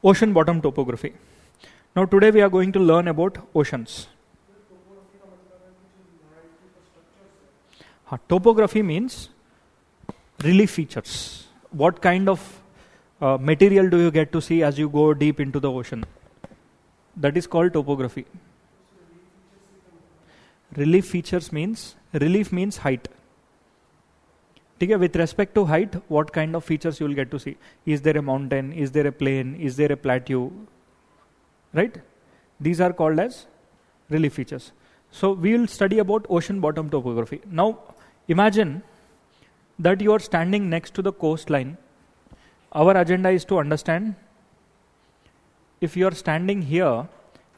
Ocean bottom topography. Now today we are going to learn about oceans. Topography means relief features. What kind of material do you get to see as you go deep into the ocean? That is called topography. Relief features means, relief means height. Okay, with respect to height, what kind of features you will get to see? Is there a mountain? Is there a plain? Is there a plateau? Right? These are called as relief features. So we will study about ocean bottom topography. Now imagine that you are standing next to the coastline. Our agenda is to understand if you are standing here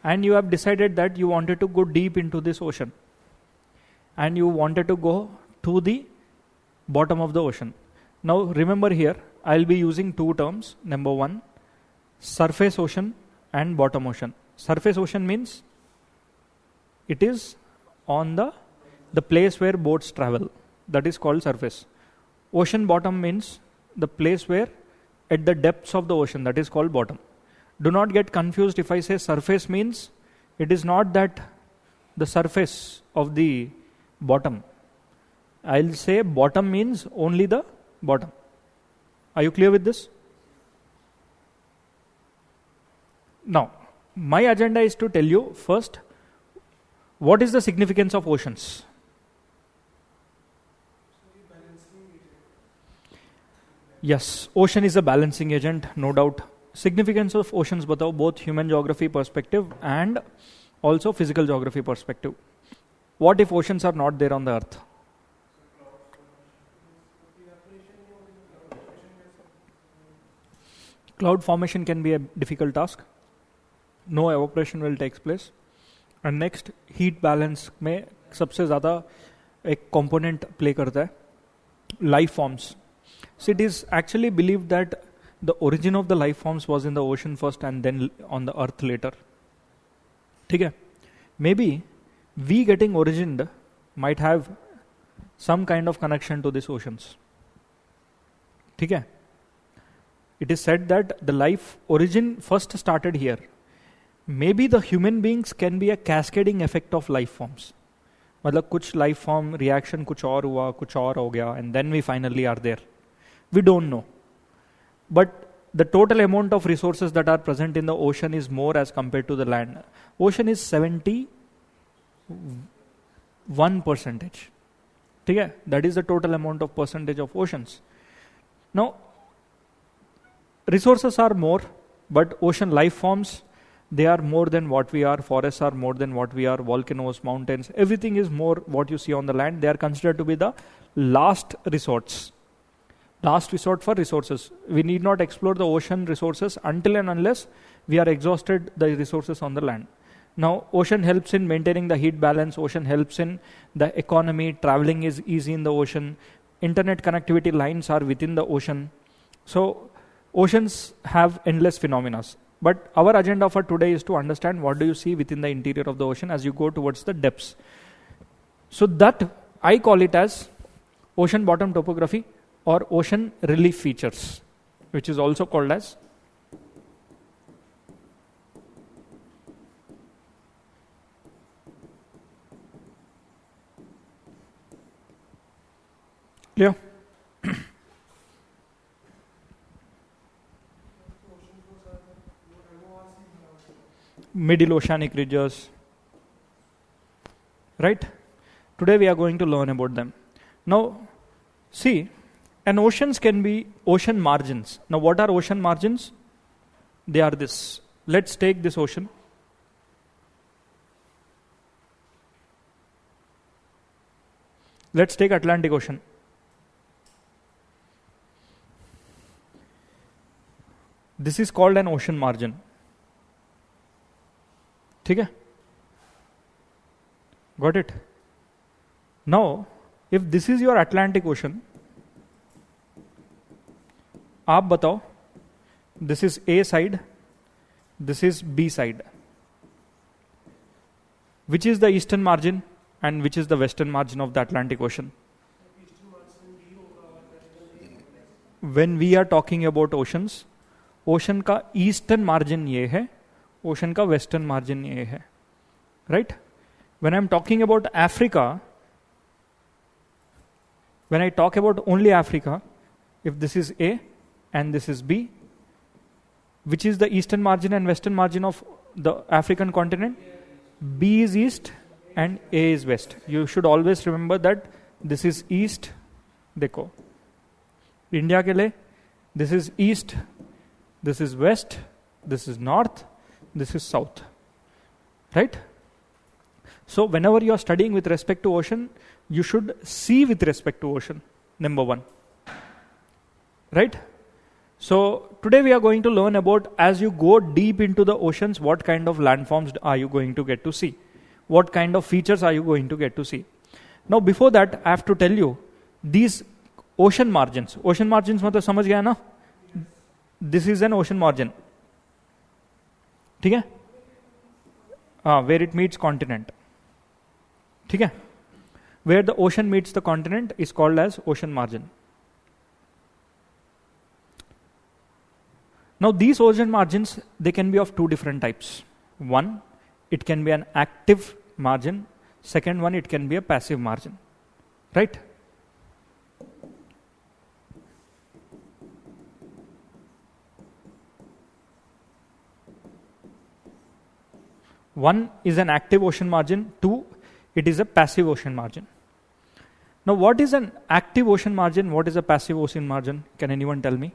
and you have decided that you wanted to go deep into this ocean and you wanted to go to the bottom of the ocean. Now remember here, I will be using two terms. Number one, surface ocean and bottom ocean. Surface ocean means it is on the place where boats travel. That is called surface. Ocean bottom means the place where at the depths of the ocean. That is called bottom. Do not get confused if I say surface means it is not that the surface of the bottom. I'll say bottom means only the bottom. Are you clear with this? Now, my agenda is to tell you first, what is the significance of oceans? Yes, ocean is a balancing agent, no doubt. Significance of oceans batao, both human geography perspective and also physical geography perspective. What if oceans are not there on the earth? Cloud formation can be a difficult task. No evaporation will take place. And next, heat balance में सबसे ज़्यादा एक component play करता है. Life forms. So it is actually believed that the origin of the life forms was in the ocean first and then on the earth later. ठीक है? Maybe we getting origined might have some kind of connection to these oceans. ठीक है? It is said that the life origin first started here. Maybe the human beings can be a cascading effect of life forms. मतलब कुछ life form reaction कुछ और हुआ, कुछ और हो गया, and then we finally are there. We don't know. But the total amount of resources that are present in the ocean is more as compared to the land. Ocean is 71%. ठीक है? That is the total amount of percentage of oceans. Now, resources are more, but ocean life forms, they are more than what we are. Forests are more than what we are. Volcanoes, mountains, everything is more what you see on the land. They are considered to be the last resorts. Last resort for resources. We need not explore the ocean resources until and unless we are exhausted the resources on the land. Now, ocean helps in maintaining the heat balance. Ocean helps in the economy. Traveling is easy in the ocean. Internet connectivity lines are within the ocean. So, oceans have endless phenomena. But our agenda for today is to understand what do you see within the interior of the ocean as you go towards the depths. So that I call it as ocean bottom topography or ocean relief features, which is also called as clear? Middle oceanic ridges, right? Today we are going to learn about them. Now, see, and oceans can be ocean margins. Now, what are ocean margins? They are this. Let's take this ocean. Let's take Atlantic Ocean. This is called an ocean margin. ठीक है? Got it? Now, if this is your Atlantic Ocean, आप बताओ, this is A side, this is B side. Which is the eastern margin and which is the western margin of the Atlantic Ocean? When we are talking about oceans, ocean का eastern margin ये है, ocean का western margin ये है, right. When I'm talking about Africa, when I talk about only Africa, if this is A and this is B, which is the eastern margin and western margin of the African continent? B is east and A is west. You should always remember that this is east. देखो, India के लिए this is east, this is west, this is north, this is south, right? So whenever you are studying with respect to ocean, you should see with respect to ocean, number one, right? So today we are going to learn about, as you go deep into the oceans, what kind of landforms are you going to get to see, what kind of features are you going to get to see. Now before that I have to tell you these ocean margins मतलब समझ गया ना, this is an ocean margin, ठीक है, where it meets continent, ठीक है, where the ocean meets the continent is called as ocean margin. Now these ocean margins, they can be of two different types. One, it can be an active margin. Second one, it can be a passive margin, right? One is an active ocean margin. Two, it is a passive ocean margin. Now what is an active ocean margin? What is a passive ocean margin? Can anyone tell me?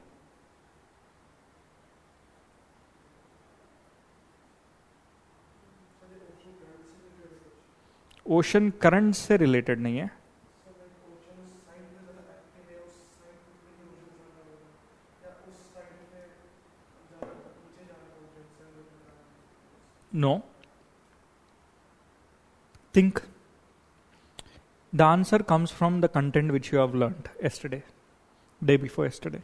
Ocean current से related नहीं है. No, think. The answer comes from the content which you have learned yesterday, day before yesterday.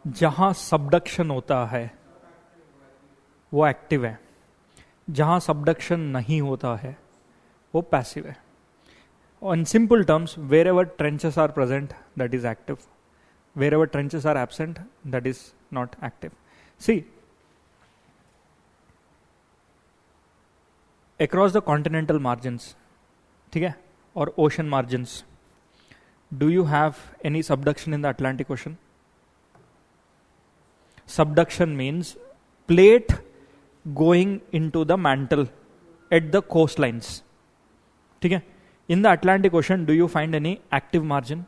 जहां subduction होता है वो active है, जहां subduction नहीं होता है वो पैसिव है. In simple terms, wherever trenches are present, that is active. Wherever trenches are absent, that is not active. See, across the continental margins, ठीक है, or ocean margins, do you have any subduction in the Atlantic Ocean? Subduction means plate going into the mantle at the coastlines. ठीक है, in the Atlantic Ocean, do you find any active margin?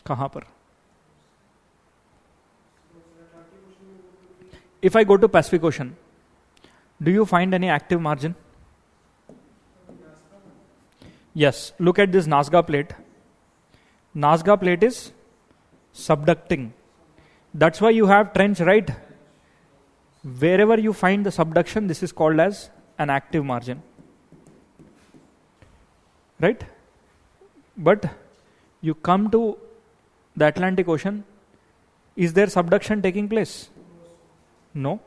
कहां पर? If I go to Pacific Ocean, do you find any active margin? Yes, look at this Nazca plate. Nazca plate is subducting. That's why you have trench, right? Wherever you find the subduction, this is called as an active margin, right? But you come to the Atlantic Ocean, is there subduction taking place? No.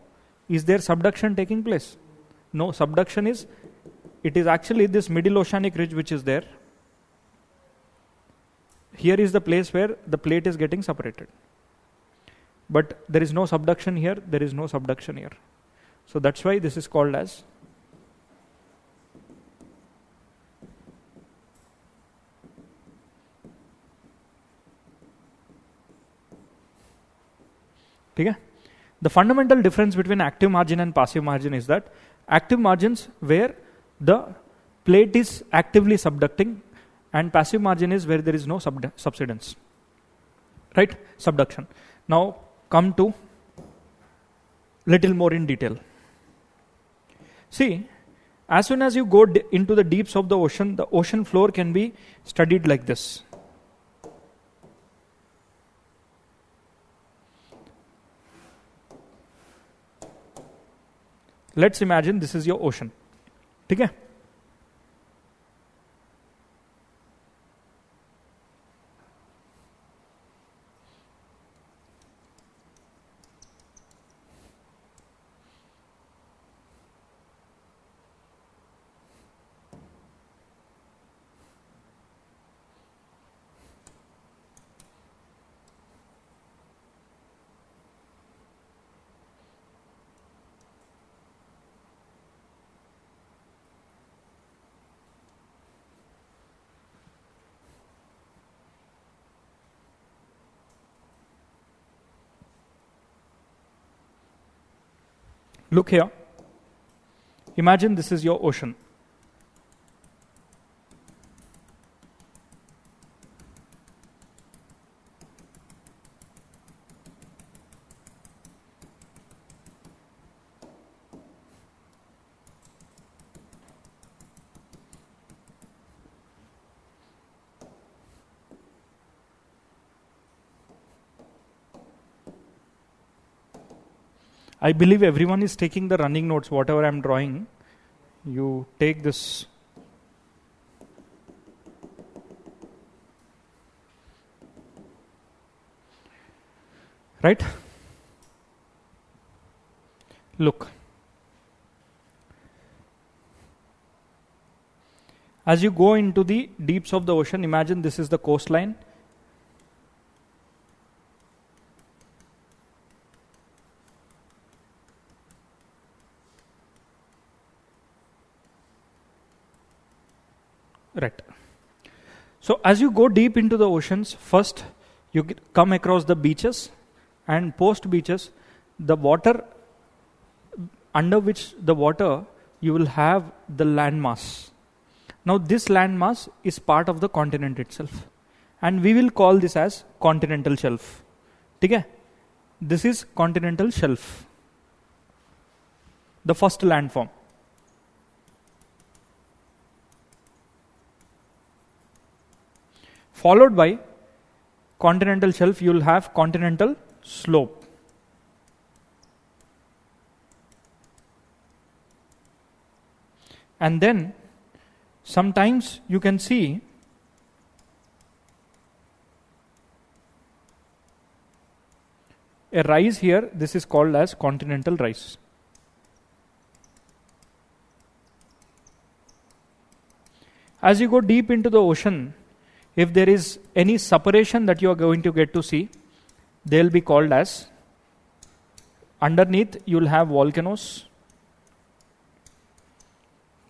Is there subduction taking place? No. Subduction is, it is actually this middle oceanic ridge which is there. Here is the place where the plate is getting separated. But there is no subduction here, there is no subduction here. So that's why this is called as okay? The fundamental difference between active margin and passive margin is that active margins where the plate is actively subducting, and passive margin is where there is no subsidence, right? Subduction. Now come to little more in detail. See, as soon as you go into the deeps of the ocean floor can be studied like this. Let's imagine this is your ocean. ठीक है? Look here. Imagine this is your ocean. I believe everyone is taking the running notes, whatever I'm drawing. You take this. Right? Look. As you go into the deeps of the ocean, imagine this is the coastline. Right. So as you go deep into the oceans, first you come across the beaches, and post beaches, the water, under which the water, you will have the landmass. Now this landmass is part of the continent itself, and we will call this as continental shelf. Okay? This is continental shelf, the first landform. Followed by continental shelf, you will have continental slope. And then sometimes you can see a rise here. This is called as continental rise. As you go deep into the ocean, if there is any separation that you are going to get to see, they will be called as, underneath you will have volcanoes.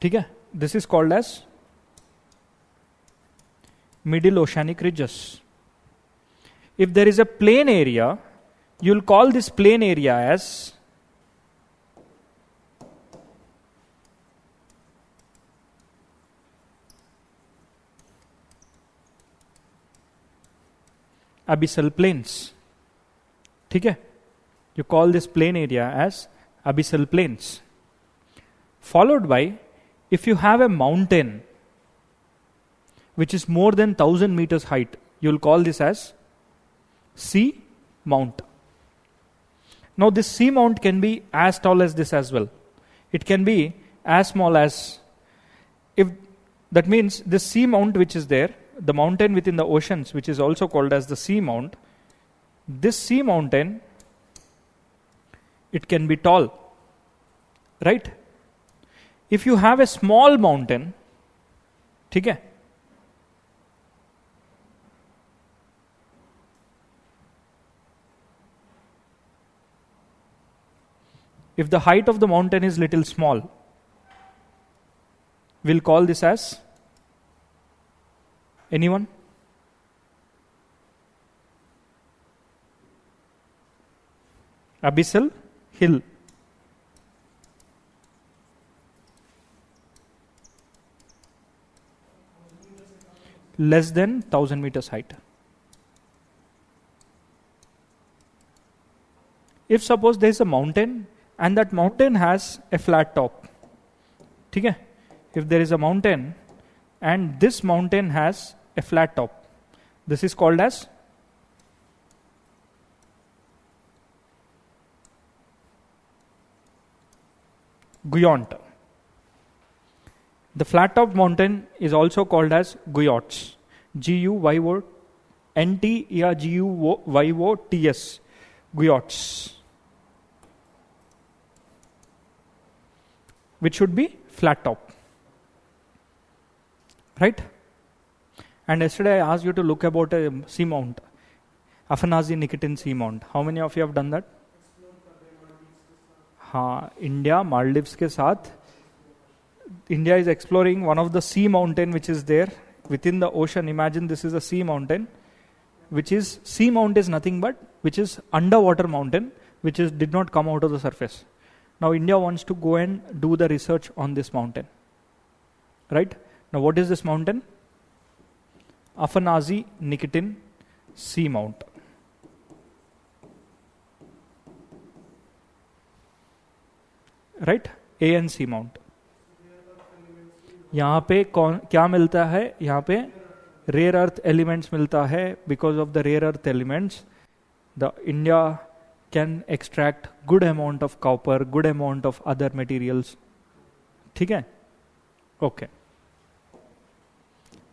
Okay? This is called as middle oceanic ridges. If there is a plain area, you will call this plain area as abyssal plains. Okay? You call this plain area as abyssal plains. Followed by, if you have a mountain which is more than 1000 meters height, you will call this as sea mount. Now this sea mount can be as tall as this as well. It can be as small as, if that means this sea mount which is there, the mountain within the oceans, which is also called as the sea mount, this sea mountain, it can be tall. Right? If you have a small mountain, okay, if the height of the mountain is little small, we'll call this as, anyone? Abyssal hill. Less than 1000 meters height. If suppose there is a mountain and that mountain has a flat top. Okay? If there is a mountain and this mountain has a flat top, this is called as Guyot. The flat top mountain is also called as Guyots. G-U-Y-O-N-T या G-U-Y-O-T-S. Guyots. Which should be flat top. Right? And yesterday I asked you to look about a seamount. Afanazi Nikitin seamount. How many of you have done that? हाँ, India, Maldives के साथ India is exploring one of the sea mountain which is there within the ocean. Imagine this is a sea mountain, which is, sea mount is nothing but, which is underwater mountain, which is did not come out of the surface. Now India wants to go and do the research on this mountain. Right? Now what is this mountain? Afanazi Nikitin Sea Mount. Right? ANC Mount. यहाँ पे क्या मिलता है? यहाँ पे rare earth elements मिलता है. Because of the rare earth elements, the India can extract good amount of copper, good amount of other materials. ठीक है? Okay.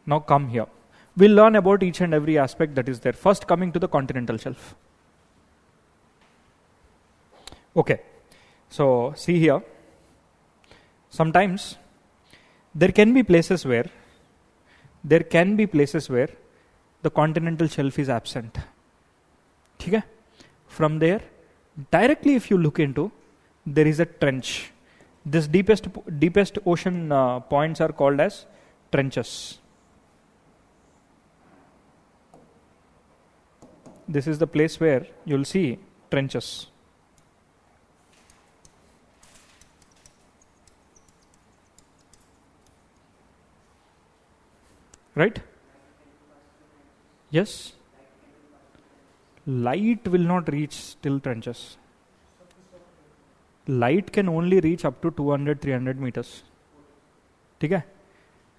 Now come here. We'll learn about each and every aspect that is there. First, coming to the continental shelf. Okay. So see here. Sometimes there can be places where the continental shelf is absent. ठीक है? From there, directly if you look into, there is a trench. This deepest ocean points are called as trenches. This is the place where you'll see trenches. Right? Yes? Light will not reach till trenches. Light can only reach up to 200-300 meters. Okay?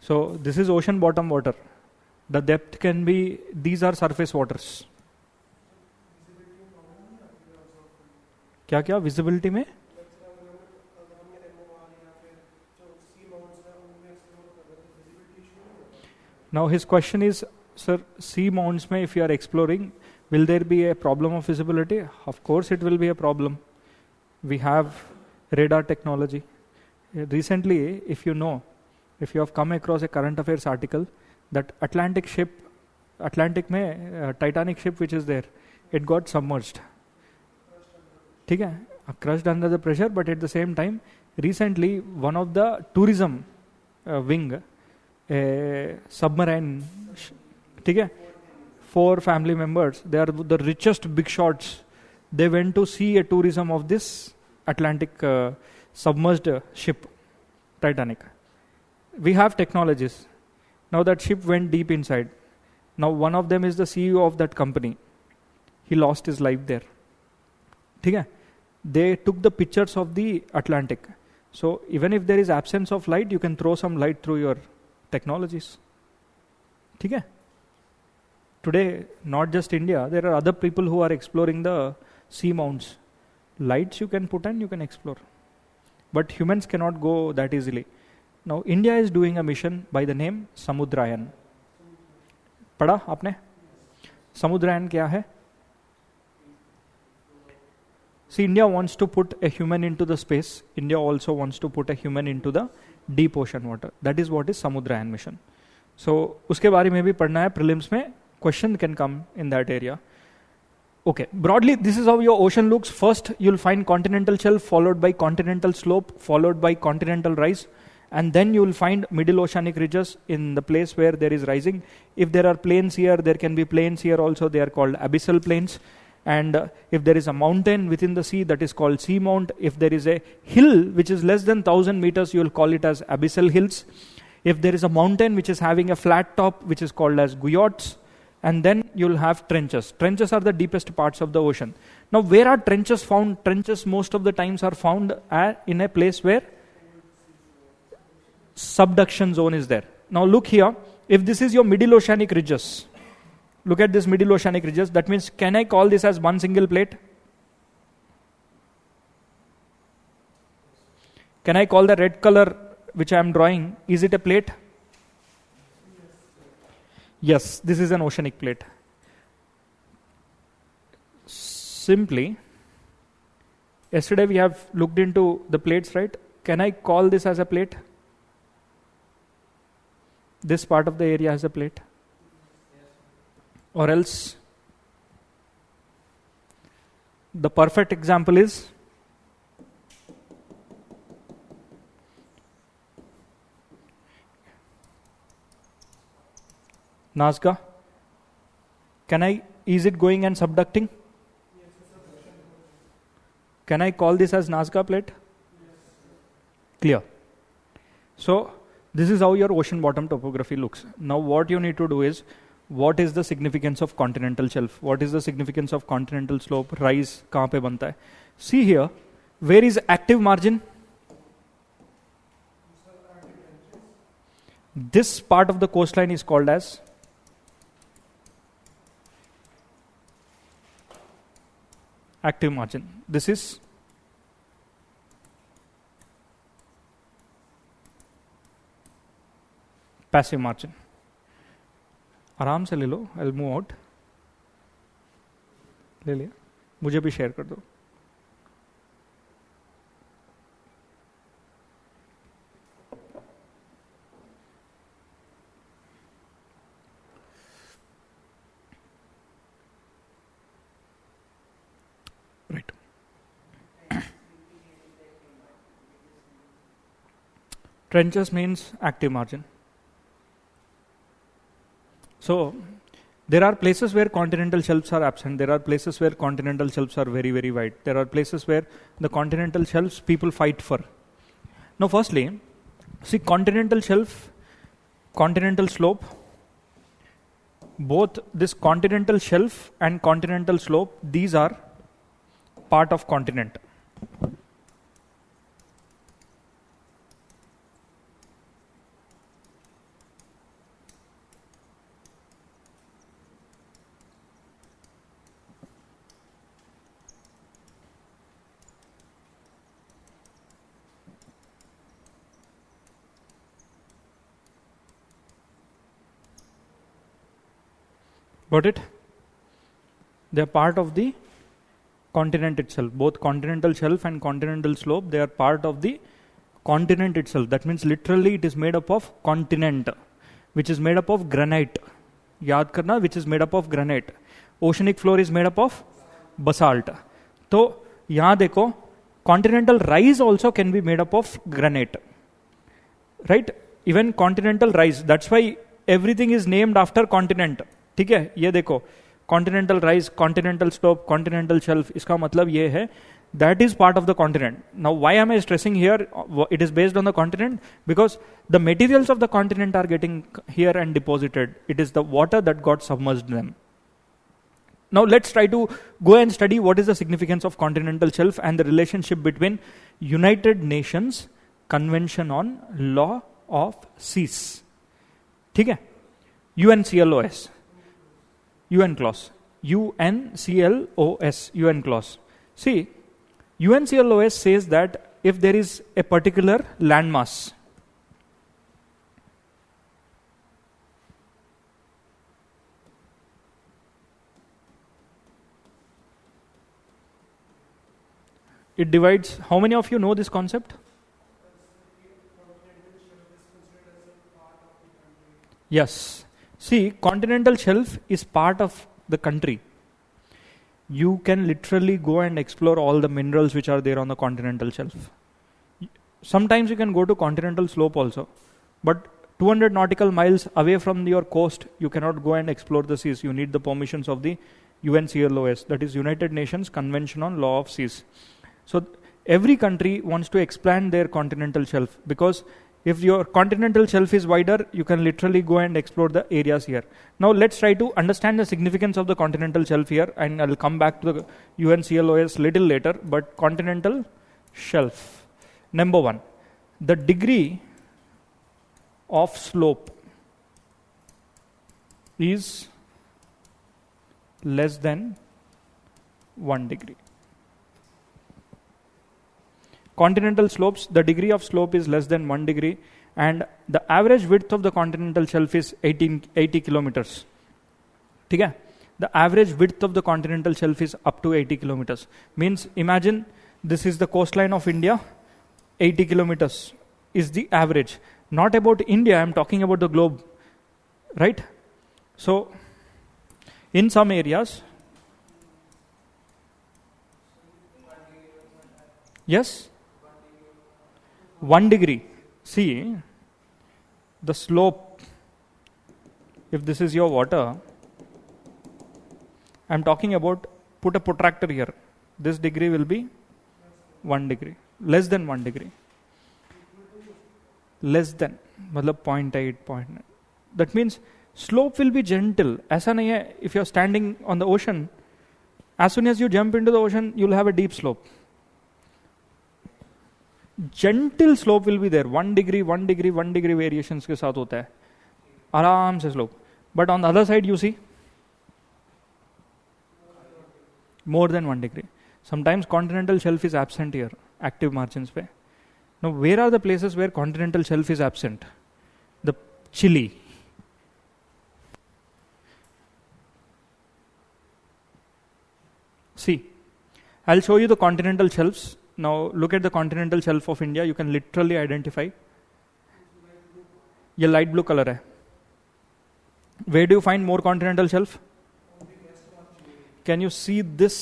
So this is ocean bottom water. The depth can be, these are surface waters. क्या visibility में? Now his question is, sir, sea mounts mein if you are exploring, will there be a problem of visibility? Of course it will be a problem. We have radar technology. Recently, if you have come across a current affairs article, that Titanic ship which is there, it got submerged. ठीक है? Crushed under the pressure, but at the same time, recently one of the tourism wing, Submarine, ठीक है? 4 family members, they are the richest big shots. They went to see a tourism of this Atlantic submerged ship, Titanic. We have technologies. Now that ship went deep inside. Now one of them is the CEO of that company. He lost his life there. ठीक है? They took the pictures of the Atlantic. So even if there is absence of light, you can throw some light through your technologies. ठीक है? Today, not just India, there are other people who are exploring the sea mounts. Lights you can put and you can explore. But humans cannot go that easily. Now, India is doing a mission by the name Samudrayan. पढ़ा आपने? Samudrayan क्या है? See, India wants to put a human into the space. India also wants to put a human into the deep ocean water. That is what is Samudrayan mission. So, उसके बारे में भी पढ़ना है prelims में. Question can come in that area. Okay, broadly, this is how your ocean looks. First, you'll find continental shelf, followed by continental slope, followed by continental rise, and then you will find middle oceanic ridges in the place where there is rising. If there are plains here, there can be plains here also. They are called abyssal plains. And if there is a mountain within the sea, that is called sea mount. If there is a hill which is less than 1,000 meters, you will call it as abyssal hills. If there is a mountain which is having a flat top, which is called as guyots. And then you'll have trenches. Trenches are the deepest parts of the ocean. Now, where are trenches found? Trenches most of the times are found in a place where subduction zone is there. Now, look here. If this is your middle oceanic ridges, look at this middle oceanic ridges. That means, can I call this as one single plate? Can I call the red color which I am drawing, is it a plate? Yes, this is an oceanic plate. Simply, yesterday we have looked into the plates, right? Can I call this as a plate? This part of the area as a plate? Or else, the perfect example is Nazca. Is it going and subducting? Can I call this as Nazca plate? Clear? So this is how your ocean bottom topography looks. Now what you need to do is, what is the significance of continental shelf? What is the significance of continental slope? Rise kahan pe banta hai? See here, where is active margin? This part of the coastline is called as active margin. This is passive margin. आराम से ले लो, I'll move out. ले लिया, मुझे भी share कर दो. Right. Trenches means active margin. So there are places where continental shelves are absent. There are places where continental shelves are very, very wide. There are places where the continental shelves people fight for. Now firstly, see continental shelf, continental slope, both this continental shelf and continental slope, these are part of continent. Got it? They are part of the continent itself. Both continental shelf and continental slope, they are part of the continent itself. That means literally it is made up of continent, which is made up of granite. Yaad karna, which is made up of granite. Oceanic floor is made up of basalt. So, yahan dekho, continental rise also can be made up of granite. Right? Even continental rise. That's why everything is named after continent. ठीक है, ये देखो continental rise, continental slope, continental shelf, इसका मतलब ये है that is part of the continent. Now why am I stressing here it is based on the continent? Because the materials of the continent are getting here and deposited. It is the water that got submerged them. Now let's try to go and study what is the significance of continental shelf and the relationship between United Nations Convention on Law of Seas. ठीक है, UNCLOS, UN clause, UNCLOS, UN clause. See, UNCLOS says that if there is a particular landmass, it divides. How many of you know this concept? Yes. See, continental shelf is part of the country. You can literally go and explore all the minerals which are there on the continental shelf. Sometimes you can go to continental slope also, but 200 nautical miles away from your coast, you cannot go and explore the seas. You need the permissions of the UNCLOS, that is United Nations Convention on Law of Seas. So every country wants to expand their continental shelf, because if your continental shelf is wider, you can literally go and explore the areas here. Now let's try to understand the significance of the continental shelf here, and I'll come back to the UNCLOS little later. But continental shelf, number one, the degree of slope is less than 1 degree. Continental slopes, the degree of slope is less than 1 degree, and the average width of the continental shelf is 80 kilometers. ठीक है? The average width of the continental shelf is up to 80 kilometers. Means imagine this is the coastline of India, 80 kilometers is the average. Not about India, I am talking about the globe. Right? So, in some areas, yes? 1 degree. See, the slope, if this is your water, I am talking about, put a protractor here. This degree will be 1 degree, less than 1 degree. Less than, मतलब 0.8 0.9, that means slope will be gentle. ऐसा नहीं है if you are standing on the ocean, as soon as you jump into the ocean you'll have a deep slope. Gentle slope will be there, 1 degree 1 degree 1 degree variations के साथ होता है आराम से slope. But on the other side you see more than 1 degree. Sometimes continental shelf is absent here, active margins पे. Now where are the places where continental shelf is absent? The Chile. See, I'll show you the continental shelves. Now look at the continental shelf of India. You can literally identify. ये light blue color है. Where do you find more continental shelf? Can you see this?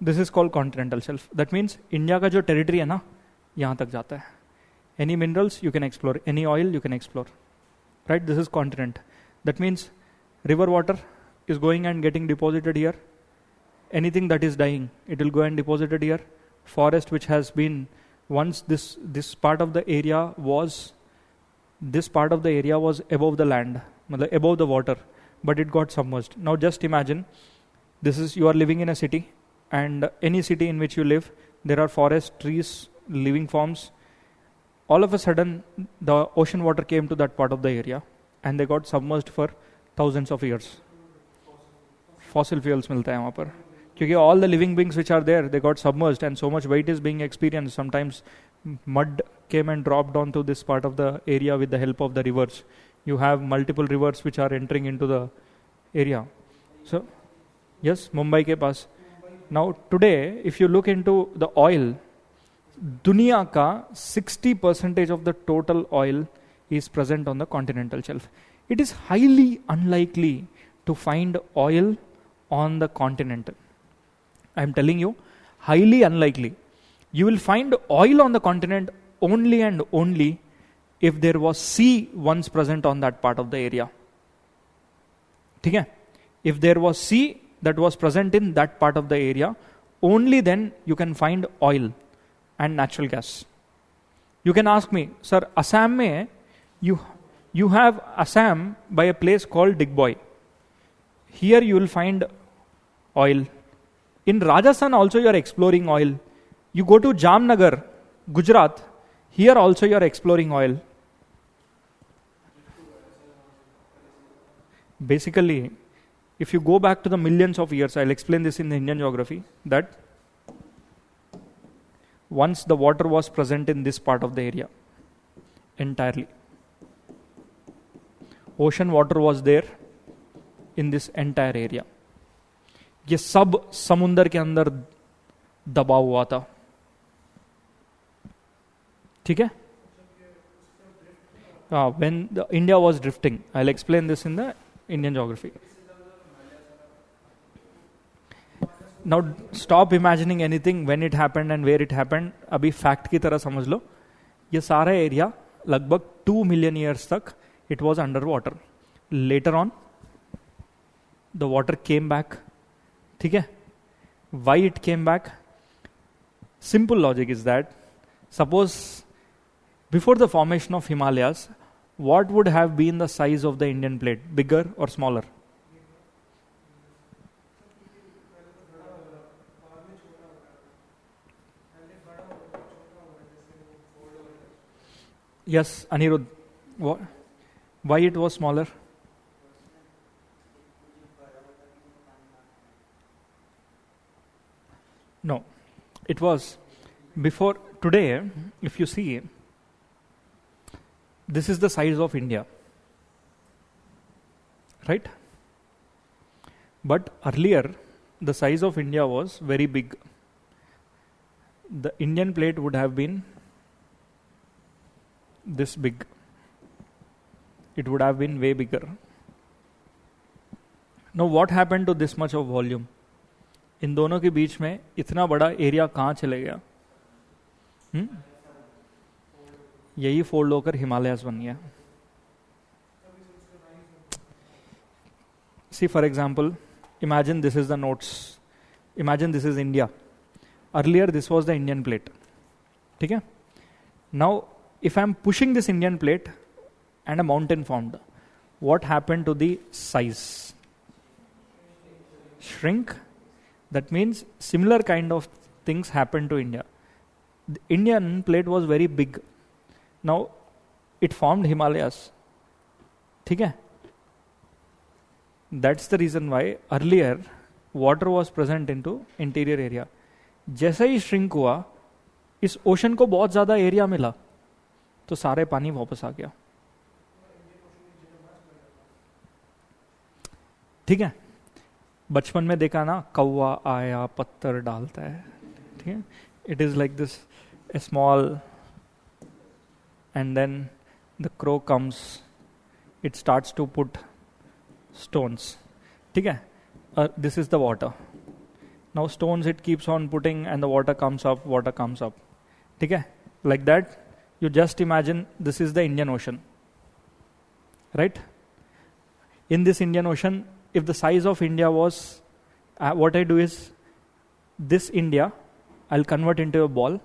This is called continental shelf. That means India का जो territory है ना, यहाँ तक जाता है. Any minerals you can explore, any oil you can explore. Right? This is continent. That means river water is going and getting deposited here. Anything that is dying, it will go and deposit it here. Forest which has been once this part of the area was above the land, above the water, but it got submerged. Now just imagine, you are living in a city, and any city in which you live, there are forests, trees, living forms. All of a sudden, the ocean water came to that part of the area, and they got submerged for thousands of years. Fossil fuels मिलता है वहाँ पर, क्योंकि all the living beings which are there, they got submerged, and so much weight is being experienced. Sometimes mud came and dropped onto this part of the area with the help of the rivers. You have multiple rivers which are entering into the area. So, yes, Mumbai के पास. Now today, if you look into the oil, दुनिया का 60% of the total oil is present on the continental shelf. It is highly unlikely to find oil on the continent. I am telling you, highly unlikely. You will find oil on the continent only and only if there was sea once present on that part of the area. ठीक है? If there was sea that was present in that part of the area, only then you can find oil and natural gas. You can ask me, sir, Assam mein, you have Assam by a place called Digboy. Here you will find oil. In Rajasthan also you are exploring oil. You go to Jamnagar, Gujarat, here also you are exploring oil. Basically, if you go back to the millions of years, I'll explain this in the Indian geography, that once the water was present in this part of the area entirely. Ocean water was there in this entire area. ये सब समुंदर के अंदर दबा हुआ था. ठीक है? When India was drifting, I'll explain this in the Indian geography. Now stop imagining anything when it happened and where it happened. अभी fact की तरह समझ लो. ये सारा area लगभग 2 million years तक it was underwater. Later on, the water came back. ठीक है? Why it came back? Simple logic is that, suppose before the formation of Himalayas, what would have been the size of the Indian plate? Bigger or smaller? Yes, Anirudh. Why it was smaller? No, it was before. Today, if you see, this is the size of India, right? But earlier, the size of India was very big. The Indian plate would have been this big. It would have been way bigger. Now, what happened to this much of volume? इन दोनों के बीच में इतना बड़ा area कहाँ चले गया? यही fold होकर हिमालयास बन गया. See, for example, imagine this is the notes. Imagine this is India. Earlier, this was the Indian plate. Okay? Now, if I'm pushing this Indian plate and a mountain formed, what happened to the size? Shrink. That means similar kind of things happened to India. The Indian plate was very big. Now, it formed Himalayas. Okay? That's the reason why earlier water was present into interior area. जैसे ही shrink हुआ, इस ocean को बहुत ज्यादा area मिला, तो सारे पानी वापस आ गया. ठीक है. बचपन में देखा ना, कौवा आया पत्थर डालता है. ठीक है. It is like this, a small, and then the crow comes, it starts to put stones. ठीक है. This is the water. Now stones it keeps on putting and the water comes up. ठीक है. Like that, you just imagine this is the Indian Ocean. Right? In this Indian Ocean, if the size of India was, what I do is, this India, I'll convert into a ball.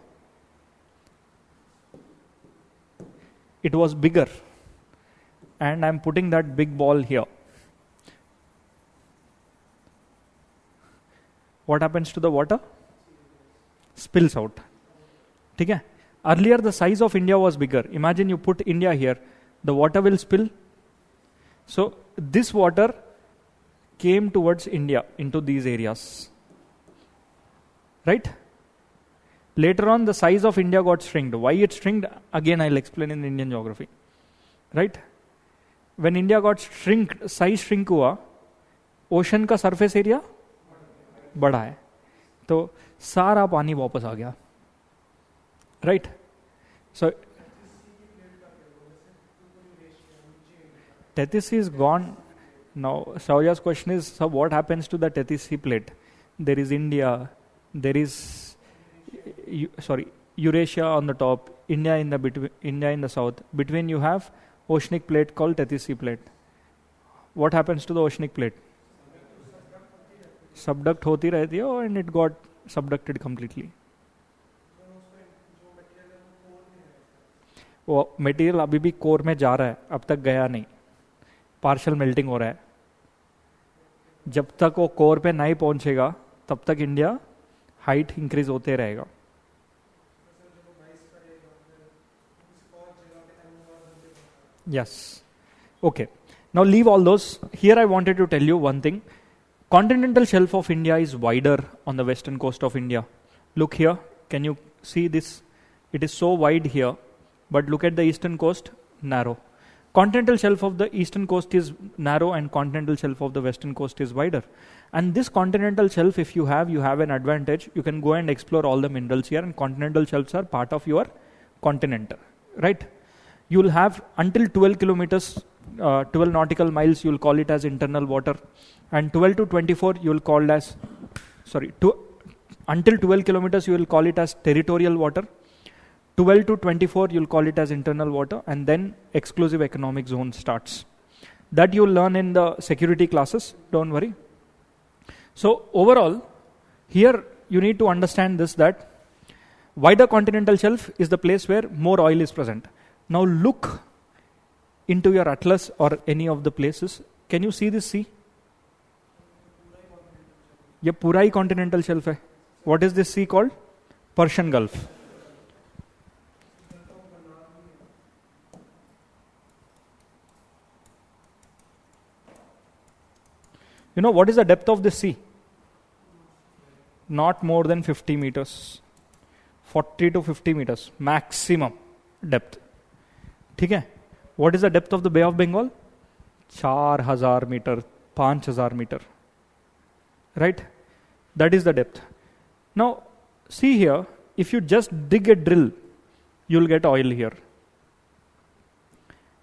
It was bigger. And I'm putting that big ball here. What happens to the water? Spills out. ठीक है. Earlier the size of India was bigger. Imagine you put India here, the water will spill. So this water came towards India into these areas. Right? Later on the size of India got shrinked. Why it shrinked? Again I'll explain in Indian geography. Right? When India got shrinked, size shrink हुआ, ocean का surface area बढ़ा है, तो सारा पानी वापस आ गया. Right? So Tethys Sea is gone. Now Shaurya's question is, so what happens to the Tethys Sea plate? There is India, there is Eurasia on the top, India in the south. Between you have oceanic plate called Tethys Sea plate. What happens to the oceanic plate? Subduct होती रहती है, and it got subducted completely. वो material अभी भी core में जा रहा है, अब तक गया नहीं. पार्शियल मेल्टिंग हो रहा है. जब तक वो कोर पे नहीं पहुंचेगा, तब तक इंडिया हाइट इंक्रीज होते रहेगा. Yes. Okay. Now leave all those. Here I wanted to tell you one thing. Continental shelf of India is wider on the western coast of India. Look here. Can you see this? It is so wide here. But look at the eastern coast, narrow. Continental shelf of the eastern coast is narrow and continental shelf of the western coast is wider. And this continental shelf, if you have an advantage. You can go and explore all the minerals here, and continental shelves are part of your continent. Right? You will have until 12 kilometers, 12 nautical miles, you will call it as internal water. And 12 to 24, you will call as, until 12 kilometers, you will call it as territorial water. 12 to 24, you will call it as internal water. And then exclusive economic zone starts. That you will learn in the security classes, don't worry. So overall, here you need to understand this, that wider continental shelf is the place where more oil is present. Now look into your atlas or any of the places. Can you see this sea? ये पूरा ही continental shelf है. What is this sea called? Persian Gulf. You know what is the depth of this sea? Not more than 50 meters. 40 to 50 meters maximum depth. ठीक है. What is the depth of the Bay of Bengal? 4,000 meter, 5,000 meter. Right? That is the depth. Now, see here, if you just dig a drill, you will get oil here.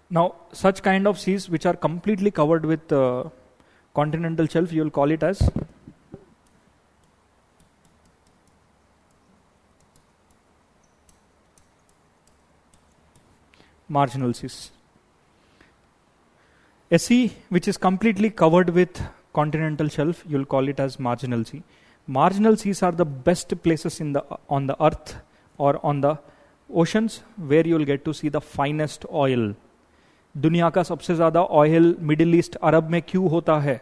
Now, such kind of seas which are completely covered with continental shelf, you will call it as marginal seas. A sea which is completely covered with continental shelf, you'll call it as marginal sea. Marginal seas are the best places on the earth or on the oceans where you'll get to see the finest oil. दुनिया का सबसे ज्यादा oil middle east अरब में क्यों होता है?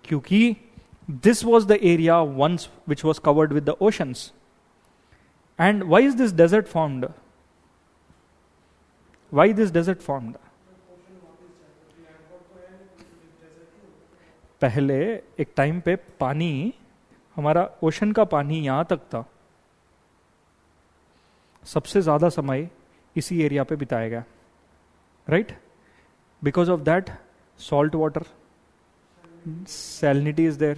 क्योंकि this was the area once which was covered with the oceans. And why is this desert formed? Why this desert formed? पहले एक टाइम पे पानी, हमारा ओशन का पानी यहां तक था, सबसे ज्यादा समय इसी एरिया पे बिताया गया, right? Because of that salt water, salinity is there,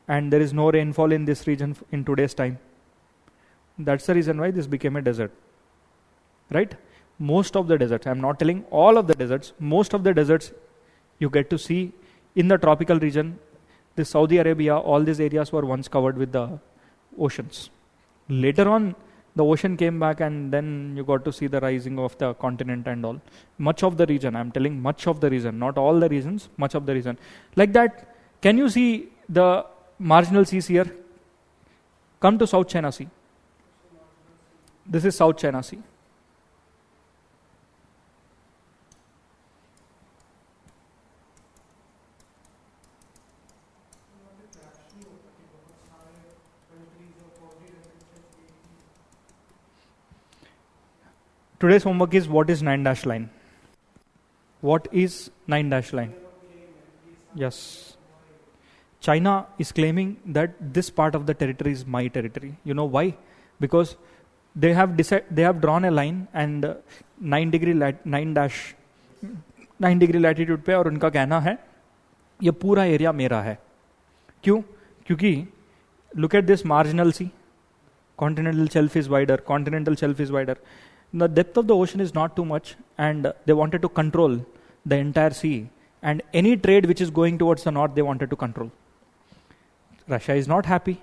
and there is no rainfall in this region in today's time. That's the reason why this became a desert, right? Most of the deserts, I'm not telling all of the deserts, most of the deserts you get to see in the tropical region. The Saudi Arabia, all these areas were once covered with the oceans. Later on, the ocean came back, and then you got to see the rising of the continent and all. Much of the region, I'm telling much of the region, not all the regions, much of the region. Like that, can you see the marginal seas here? Come to South China Sea. This is South China Sea. Today's homework is, what is 9-dash line? What is 9-dash line? Yes. China is claiming that this part of the territory is my territory. You know why? Because they have drawn a line and 9 degree latitude पे, और उनका कहना है ये पूरा area मेरा है. क्यों? क्योंकि look at this marginal sea. Continental shelf is wider. Continental shelf is wider. The depth of the ocean is not too much, and they wanted to control the entire sea, and any trade which is going towards the north they wanted to control. Russia is not happy.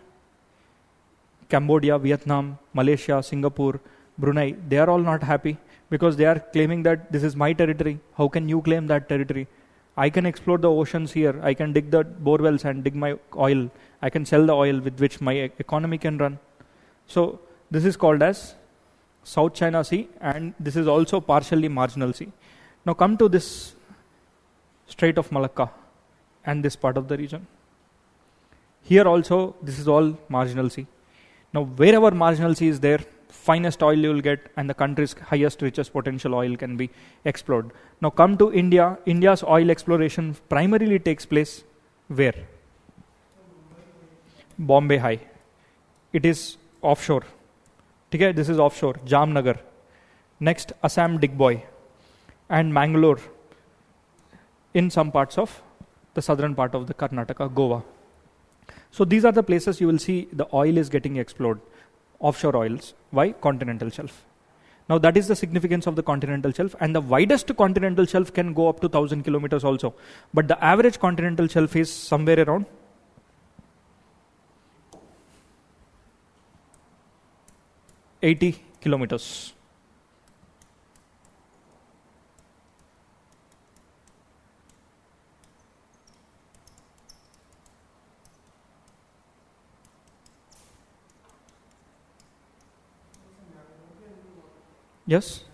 Cambodia, Vietnam, Malaysia, Singapore, Brunei, they are all not happy because they are claiming that this is my territory. How can you claim that territory? I can explore the oceans here. I can dig the bore wells and dig my oil. I can sell the oil with which my economy can run. So this is called as South China Sea, and this is also partially marginal sea. Now come to this Strait of Malacca and this part of the region. Here also this is all marginal sea. Now wherever marginal sea is there, finest oil you will get, and the country's highest, richest potential oil can be explored. Now come to India. India's oil exploration primarily takes place where? Bombay High. It is offshore. Okay, this is offshore. Jamnagar. Next, Assam Digboy and Mangalore in some parts of the southern part of the Karnataka, Goa. So these are the places you will see the oil is getting explored. Offshore oils. Why? Continental shelf. Now that is the significance of the continental shelf, and the widest continental shelf can go up to 1,000 kilometers also. But the average continental shelf is somewhere around 80 kilometers. Yes?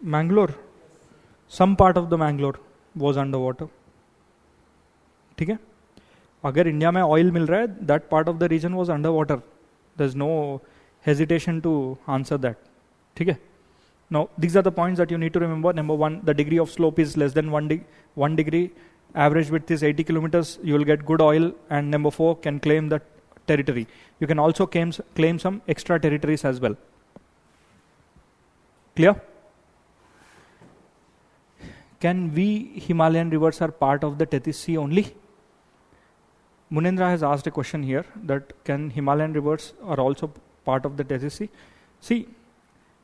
Mangalore. Some part of the Mangalore was underwater. ठीक है? अगर India में oil मिल रहा है, that part of the region was underwater. There's no hesitation to answer that. ठीक है? Now, these are the points that you need to remember. Number one, the degree of slope is less than 1 degree. Average width is 80 kilometers. You will get good oil. And number four, can claim the territory. You can also claim some extra territories as well. Clear? Can we Himalayan rivers are part of the Tethys Sea only? Munendra has asked a question here that can Himalayan rivers are also part of the Tethys Sea? See,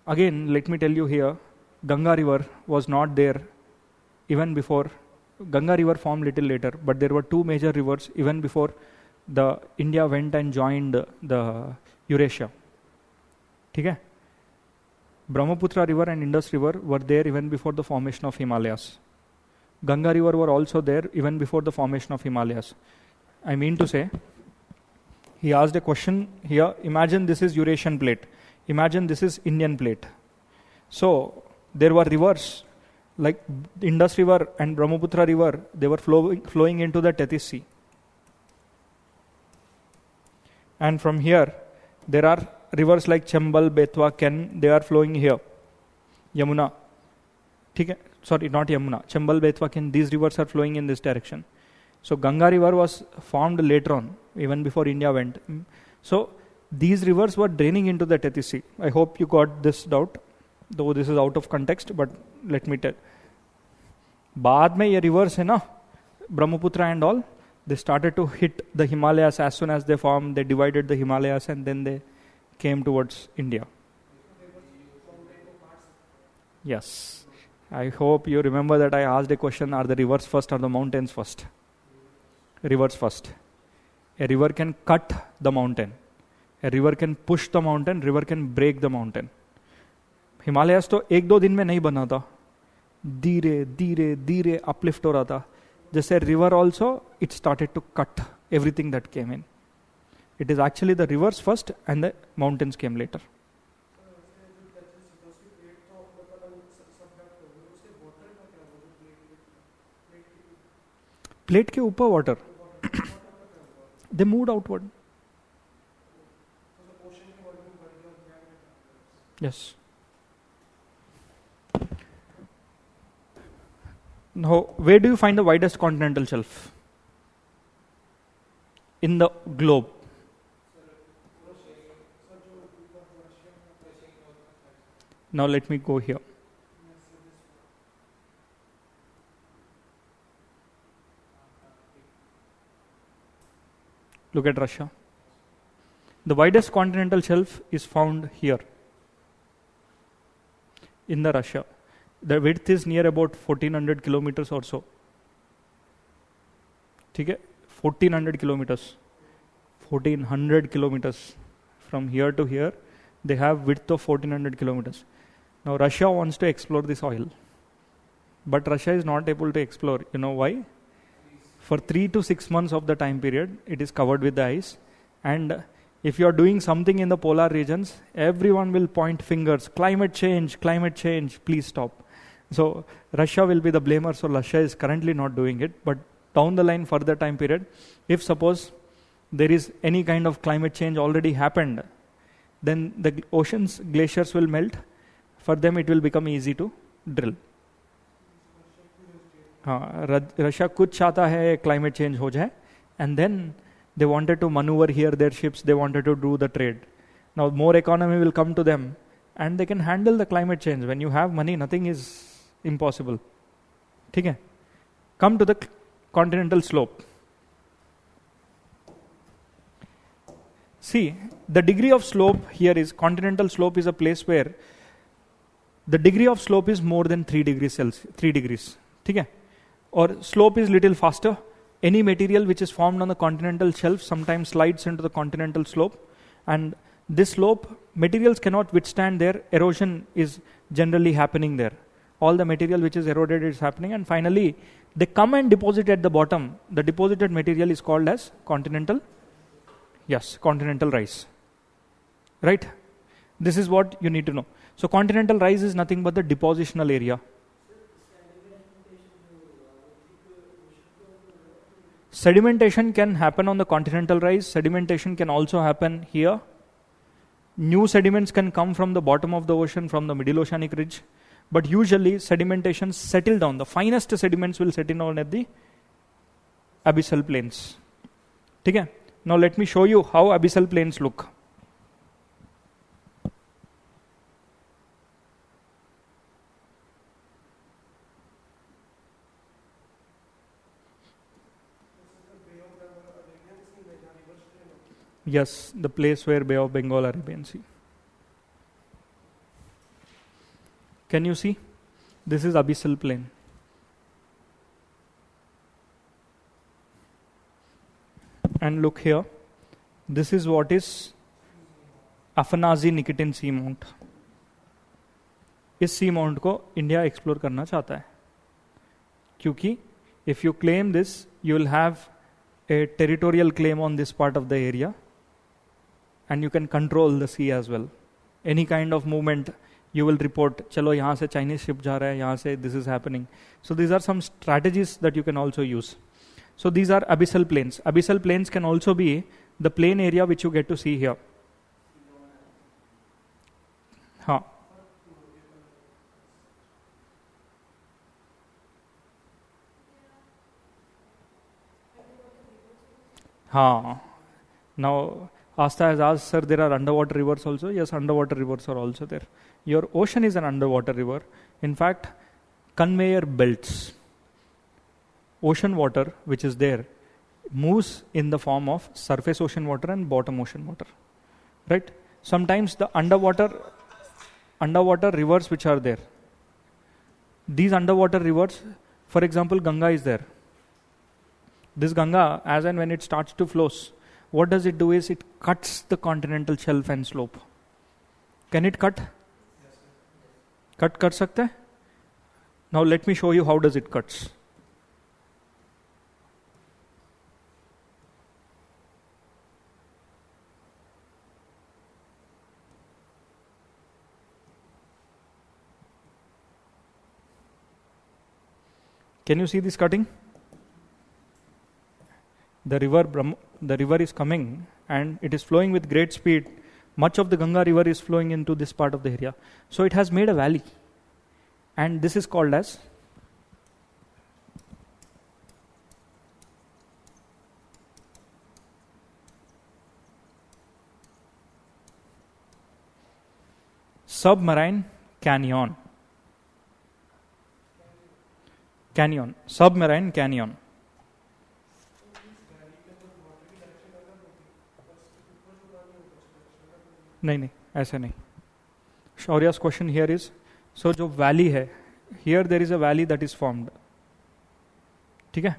again, let me tell you here, Ganga river was not there even before. Ganga river formed little later, but there were two major rivers even before the India went and joined the Eurasia. ठीक है? Brahmaputra river and Indus river were there even before the formation of Himalayas. Ganga river were also there even before the formation of Himalayas. I mean to say, he asked a question here. Imagine this is Eurasian plate. Imagine this is Indian plate. So there were rivers like Indus River and Brahmaputra River. They were flowing into the Tethys Sea. And from here, there are rivers like Chambal, Betwa, Ken. They are flowing here. Yamuna. Sorry, not Yamuna. Chambal, Betwa, Ken. These rivers are flowing in this direction. So Ganga River was formed later on, even before India went. So these rivers were draining into the Tethys Sea. I hope you got this doubt, though this is out of context, but let me tell. बाद में ये rivers है ना, Brahmaputra and all, they started to hit the Himalayas as soon as they formed. They divided the Himalayas and then they came towards India. Yes. I hope you remember that I asked a question, are the rivers first or the mountains first? Rivers first. A river can cut the mountain. A river can push the mountain. River can break the mountain. Himalayas तो एक दो दिन में नहीं बना था. धीरे धीरे धीरे uplift हो रहा था. जैसे river also, it started to cut everything that came in. It is actually the rivers first and the mountains came later. Plate के ऊपर water they moved outward. Yes. Now, where do you find the widest continental shelf in the globe? Now let me go here. Look at Russia. The widest continental shelf is found here in the Russia. The width is near about 1400 kilometers or so. ठीक है, 1400 kilometers. 1400 kilometers from here to here. They have width of 1400 kilometers. Now Russia wants to explore this oil, but Russia is not able to explore. You know why? For 3 to 6 months of the time period, it is covered with the ice. And if you are doing something in the polar regions, everyone will point fingers. Climate change, please stop. So Russia will be the blamer. So Russia is currently not doing it. But down the line, further time period, if suppose there is any kind of climate change already happened, then the oceans, glaciers will melt. For them, it will become easy to drill. Russia कुछ चाहता है climate change हो जाए, and then they wanted to manoeuvre here their ships, they wanted to do the trade. Now more economy will come to them and they can handle the climate change. When you have money, nothing is impossible. ठीक है, come to the continental slope. See, the degree of slope here is, continental slope is a place where the degree of slope is more than 3 degrees Celsius, 3 degrees. ठीक है, or slope is little faster. Any material which is formed on the continental shelf sometimes slides into the continental slope, and this slope, materials cannot withstand there. Erosion is generally happening there. All the material which is eroded is happening, and finally they come and deposit at the bottom. The deposited material is called as continental. Yes, continental rise. Right? This is what you need to know. So continental rise is nothing but the depositional area. Sedimentation can happen on the continental rise. Sedimentation can also happen here. New sediments can come from the bottom of the ocean, from the middle oceanic ridge. But usually sedimentation settle down. The finest sediments will settle down at the abyssal plains. Okay? Now let me show you how abyssal plains look. Yes, the place where Bay of Bengal, Arabian Sea. Can you see? This is abyssal plain. And look here. This is what is Afanazi-Nikitin sea mount. इस sea mount को India explore करना चाहता है. क्योंकि if you claim this, you will have a territorial claim on this part of the area, and you can control the sea as well. Any kind of movement, you will report, चलो यहाँ से Chinese ship जा रहा है, यहाँ से this is happening. So these are some strategies that you can also use. So these are abyssal plains. Abyssal plains can also be the plain area which you get to see here. हाँ. हाँ. Now, Asta has asked, sir, there are underwater rivers also. Yes, underwater rivers are also there. Your ocean is an underwater river. In fact, conveyor belts, ocean water which is there, moves in the form of surface ocean water and bottom ocean water. Right? Sometimes the underwater rivers which are there, these underwater rivers, for example, Ganga is there. This Ganga, as and when it starts to flow, what does it do is it cuts the continental shelf and slope. Can it cut? Cut kar sakta hai? Now let me show you how does it cuts. Can you see this cutting? The river is coming and it is flowing with great speed. Much of the Ganga river is flowing into this part of the area. So it has made a valley. And this is called as Submarine canyon. Submarine canyon. नहीं ऐसा नहीं. Shaurya's question here is, so जो valley है, here there is a valley that is formed. ठीक है?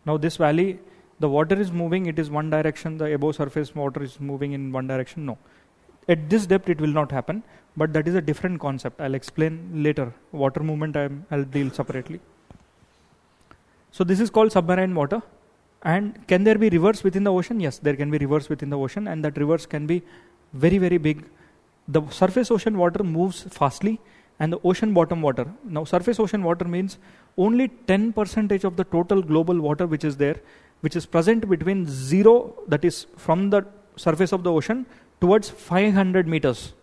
Now this valley, the water is moving, it is one direction, the above surface water is moving in one direction. No. At this depth it will not happen, but that is a different concept. I'll explain later. Water movement I'll deal separately. So this is called submarine water. And can there be rivers within the ocean? Yes, there can be rivers within the ocean, and that rivers can be very, very big. The surface ocean water moves fastly, and the ocean bottom water. Now, surface ocean water means only 10% of the total global water which is there, which is present between zero, that is from the surface of the ocean, towards 500 meters.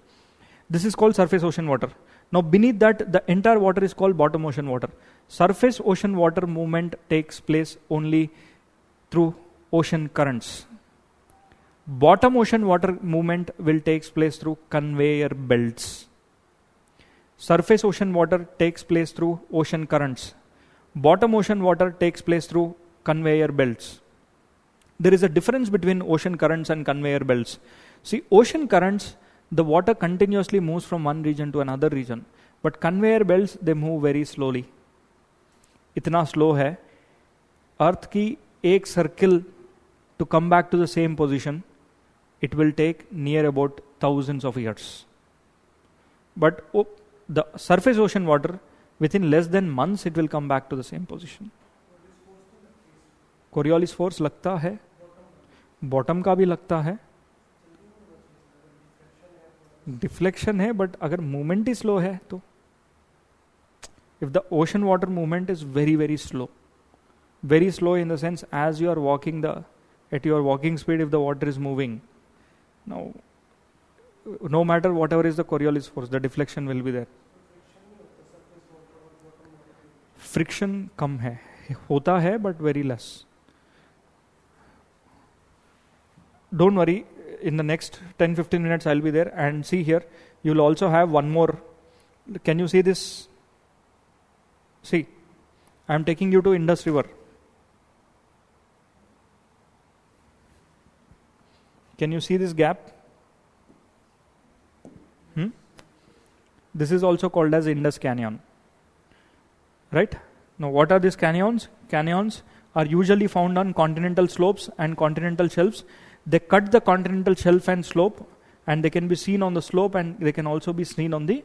This is called surface ocean water. Now, beneath that, the entire water is called bottom ocean water. Surface ocean water movement takes place only through ocean currents. Bottom ocean water movement will take place through conveyor belts. Surface ocean water takes place through ocean currents. Bottom ocean water takes place through conveyor belts. There is a difference between ocean currents and conveyor belts. See, ocean currents, the water continuously moves from one region to another region. But conveyor belts, they move very slowly. इतना slow है, अर्थ की एक circle to come back to the same position, it will take near about thousands of years. But the surface ocean water, within less than months, it will come back to the same position. Coriolis force लगता है, bottom का भी लगता है, deflection है, but अगर movement ही slow है तो, if the ocean water movement is very, very slow in the sense as you are walking at your walking speed, if the water is moving, now no matter whatever is the Coriolis force, the deflection will be there. Friction कम है, होता है but very less. Don't worry, in the next 10-15 minutes I'll be there, and see here, you'll also have one more. Can you see this? See, I'm taking you to Indus River. Can you see this gap? This is also called as Indus Canyon. Right? Now, what are these canyons? Canyons are usually found on continental slopes and continental shelves. They cut the continental shelf and slope, and they can be seen on the slope, and they can also be seen on the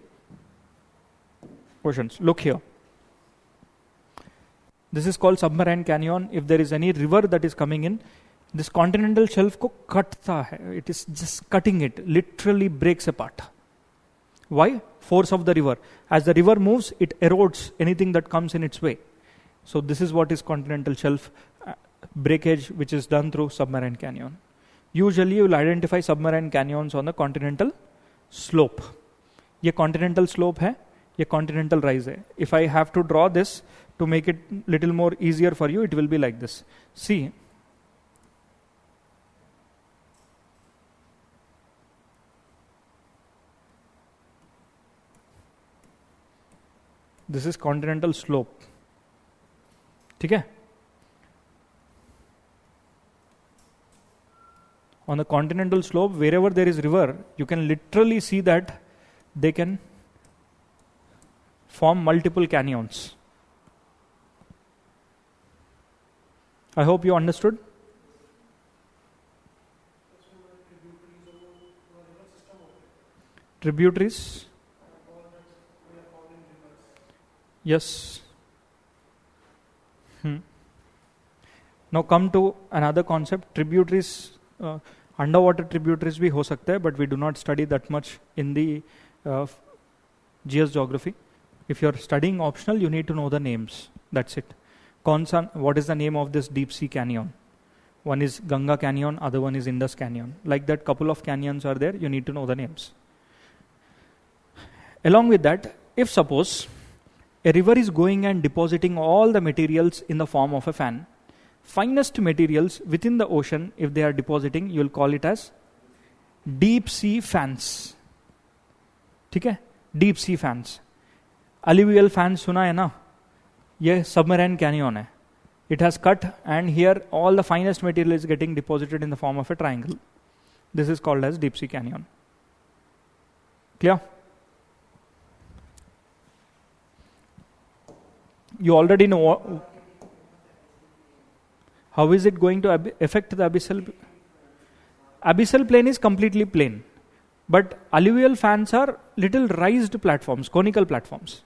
oceans. Look here. This is called submarine canyon. If there is any river that is coming in, this continental shelf को कटता है. It is just cutting it, literally breaks apart. Why? Force of the river. As the river moves, it erodes anything that comes in its way. So this is what is continental shelf breakage, which is done through submarine canyon. Usually you will identify submarine canyons on the continental slope. ये continental slope है, ये continental rise है. If I have to draw this to make it little more easier for you, it will be like this. See, this is continental slope. ठीक है? On the continental slope, wherever there is river, you can literally see that they can form multiple canyons. I hope you understood. Tributaries. Yes. Now come to another concept. Tributaries. Underwater tributaries भी हो सकते हैं, but we do not study that much in the GS geography. If you are studying optional, you need to know the names. That's it. What is the name of this deep sea canyon? One is Ganga Canyon, other one is Indus Canyon. Like that, couple of canyons are there. You need to know the names. Along with that, if suppose a river is going and depositing all the materials in the form of a fan, finest materials within the ocean, if they are depositing, you will call it as deep sea fans. ठीक है? Deep sea fans. Alluvial fans सुना है ना? ये submarine canyon है. It has cut and here all the finest material is getting deposited in the form of a triangle. This is called as deep sea canyon. Clear? You already know how is it going to affect the abyssal? Abyssal plane is completely plain. But alluvial fans are little raised platforms, conical platforms.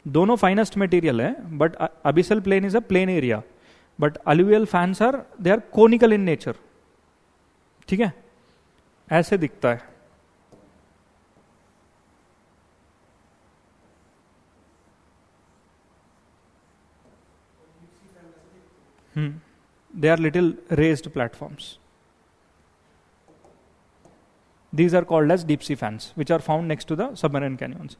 दोनों finest material है, but abyssal plane is a plain area. But alluvial fans are, they are conical in nature. ठीक है? ऐसे दिखता है. They are little raised platforms. These are called as deep sea fans, which are found next to the submarine canyons.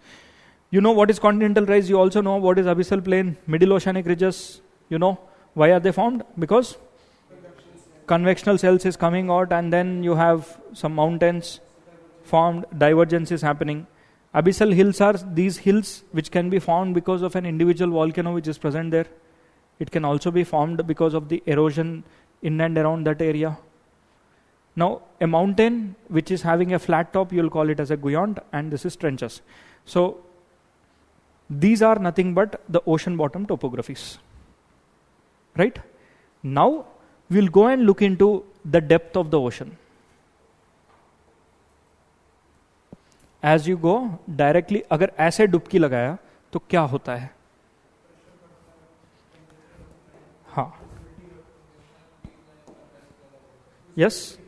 You know what is continental rise, you also know what is abyssal plain, middle oceanic ridges. You know why are they formed? Because convectional cells is coming out and then you have some mountains formed, divergence is happening. Abyssal hills are these hills which can be formed because of an individual volcano which is present there. It can also be formed because of the erosion in and around that area. Now, a mountain which is having a flat top, you will call it as a guyon, and this is trenches. So, these are nothing but the ocean bottom topographies. Right? Now, we will go and look into the depth of the ocean. As you go, directly, अगर ऐसे डुबकी लगाया, तो क्या होता है? हाँ. Yes?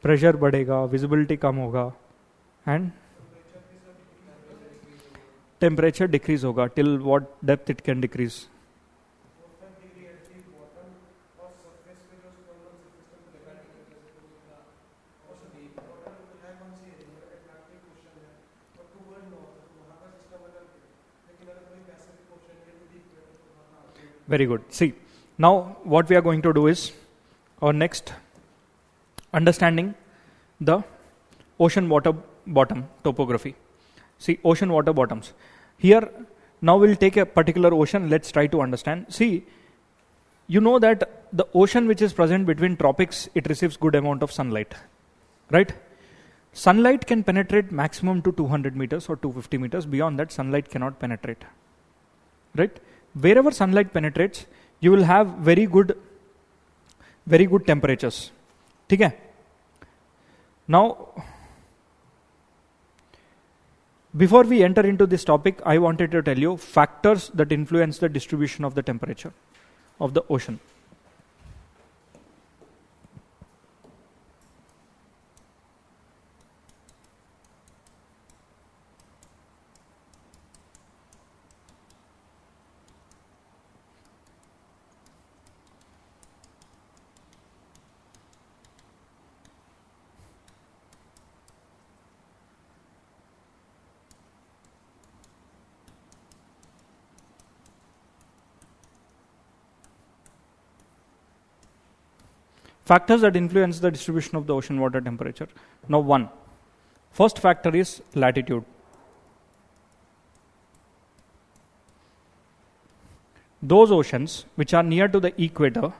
Pressure बढ़ेगा, विजिबिलिटी कम होगा, एंड टेम्परेचर डिक्रीज होगा. Till what depth it can decrease? Very good. See, now what we are going to do is our next understanding the ocean water bottom topography. See, ocean water bottoms. Here, now we'll take a particular ocean. Let's try to understand. See, you know that the ocean which is present between tropics, it receives good amount of sunlight. Right? Sunlight can penetrate maximum to 200 meters or 250 meters. Beyond that, sunlight cannot penetrate. Right? Wherever sunlight penetrates, you will have very good temperatures. ठीक है? Now, Before we enter into this topic, I wanted to tell you factors that influence the distribution of the temperature of the ocean. Factors that influence the distribution of the ocean water temperature. Now, first factor is latitude. Those oceans which are near to the equator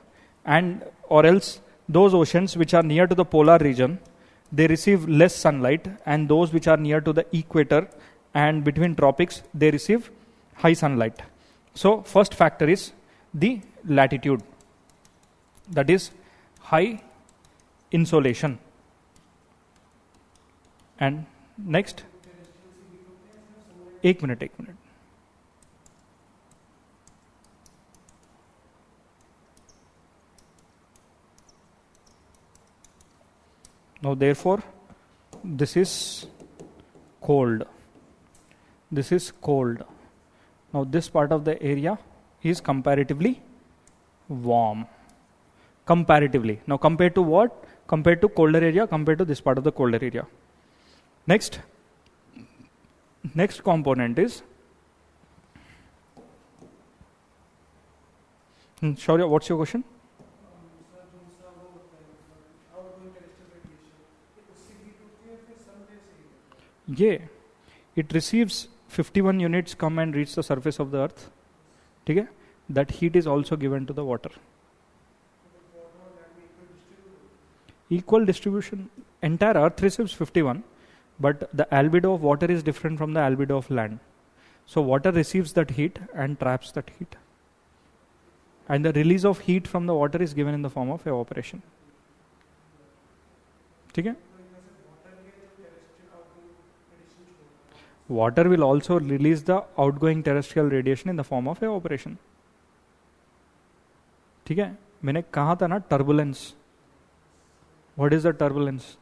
or else those oceans which are near to the polar region, they receive less sunlight, and those which are near to the equator and between tropics, they receive high sunlight. So, first factor is the latitude. That is high insolation. And next, एक minute. Now therefore, this is cold. This is cold. Now this part of the area is comparatively warm. Comparatively. Now compared to what? Compared to colder area, compared to this part of the colder area. Next component is Shaurya, what's your question? Yeah, it receives 51 units come and reach the surface of the earth. Okay? That heat is also given to the water. Equal distribution. Entire earth receives 51, but the albedo of water is different from the albedo of land. So water receives that heat and traps that heat. And the release of heat from the water is given in the form of evaporation. Okay? Water will also release the outgoing terrestrial radiation in the form of evaporation. ठीक है? मैंने कहा था ना turbulence. What is the turbulence?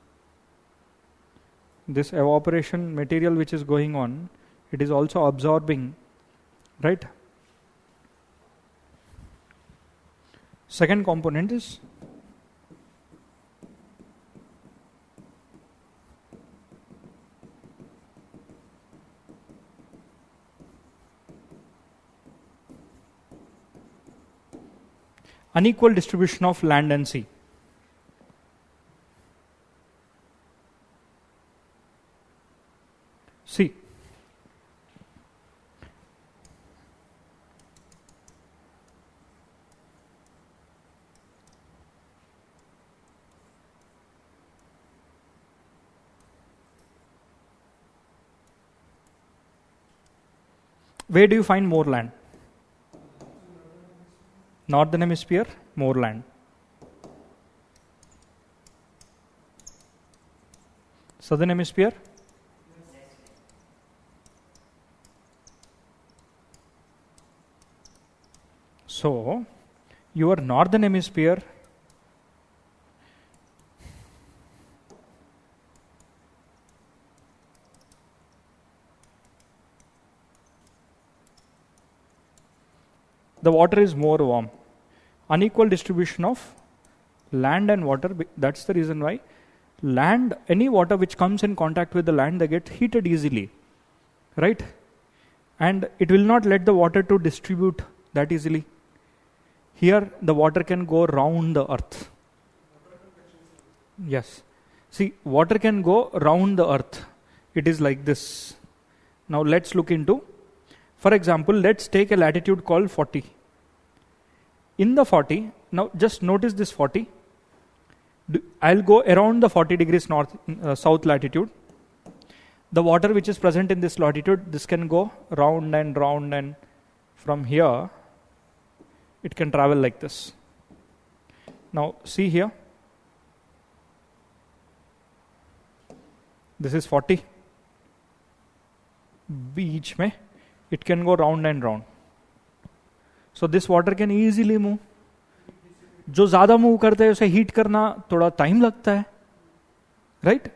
This evaporation material which is going on, it is also absorbing, right? Second component is unequal distribution of land and sea. See, where do you find more land? Northern hemisphere, more land. Southern hemisphere, so your northern hemisphere the water is more warm. Unequal distribution of land and water, that's the reason why land, any water which comes in contact with the land, they get heated easily, right? And it will not let the water to distribute that easily. Here the water can go round the earth. Yes. See, water can go round the earth. It is like this. Now let's look into, for example, let's take a latitude called 40. In the 40, now just notice this 40. I'll go around the 40 degrees south latitude. The water which is present in this latitude, this can go round, and from here it can travel like this. Now see here, this is 40. बीच में it can go round and round. So this water can easily move. जो ज्यादा move करते हैं उसे heat करना थोड़ा time लगता है, right?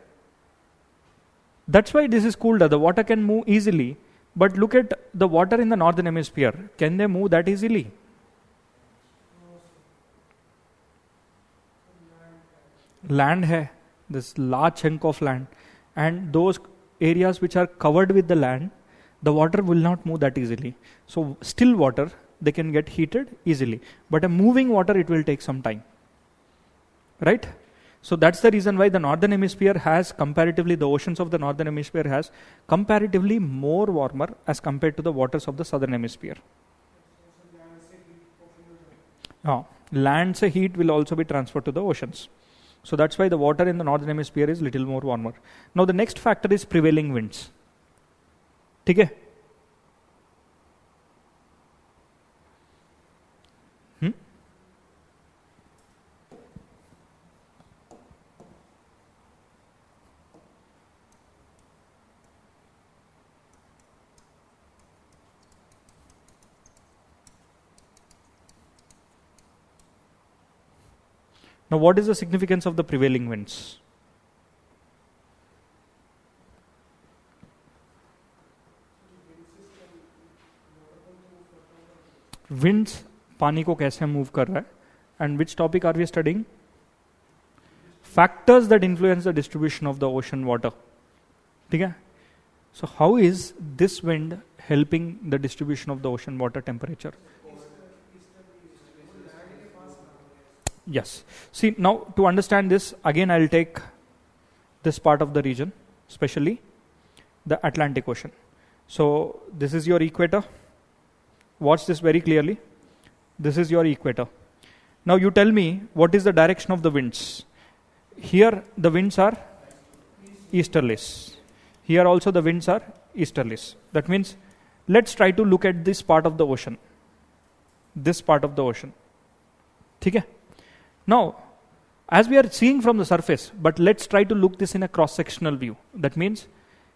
That's why this is cooled. The water can move easily. But look at the water in the northern hemisphere. Can they move that easily? Land hai, this large chunk of land, and those areas which are covered with the land, the water will not move that easily. So still water, they can get heated easily. But a moving water, it will take some time. Right? So that's the reason why the northern hemisphere has comparatively, the oceans of the northern hemisphere has comparatively more warmer as compared to the waters of the southern hemisphere. Land se heat will also be transferred to the oceans. So that's why the water in the northern hemisphere is little more warmer. Now the next factor is prevailing winds. ठीक है? Now, what is the significance of the prevailing winds? Winds पानी को कैसे move कर रहा है? And which topic are we studying? Factors that influence the distribution of the ocean water. ठीक है? So, how is this wind helping the distribution of the ocean water temperature? Yes. See, now to understand this, again I'll take this part of the region, especially the Atlantic Ocean. So, this is your equator. Watch this very clearly. This is your equator. Now, you tell me what is the direction of the winds. Here, the winds are easterlies. Here also, the winds are easterlies. That means, let's try to look at this part of the ocean. This part of the ocean. Okay? Now, as we are seeing from the surface, but let's try to look this in a cross-sectional view. That means,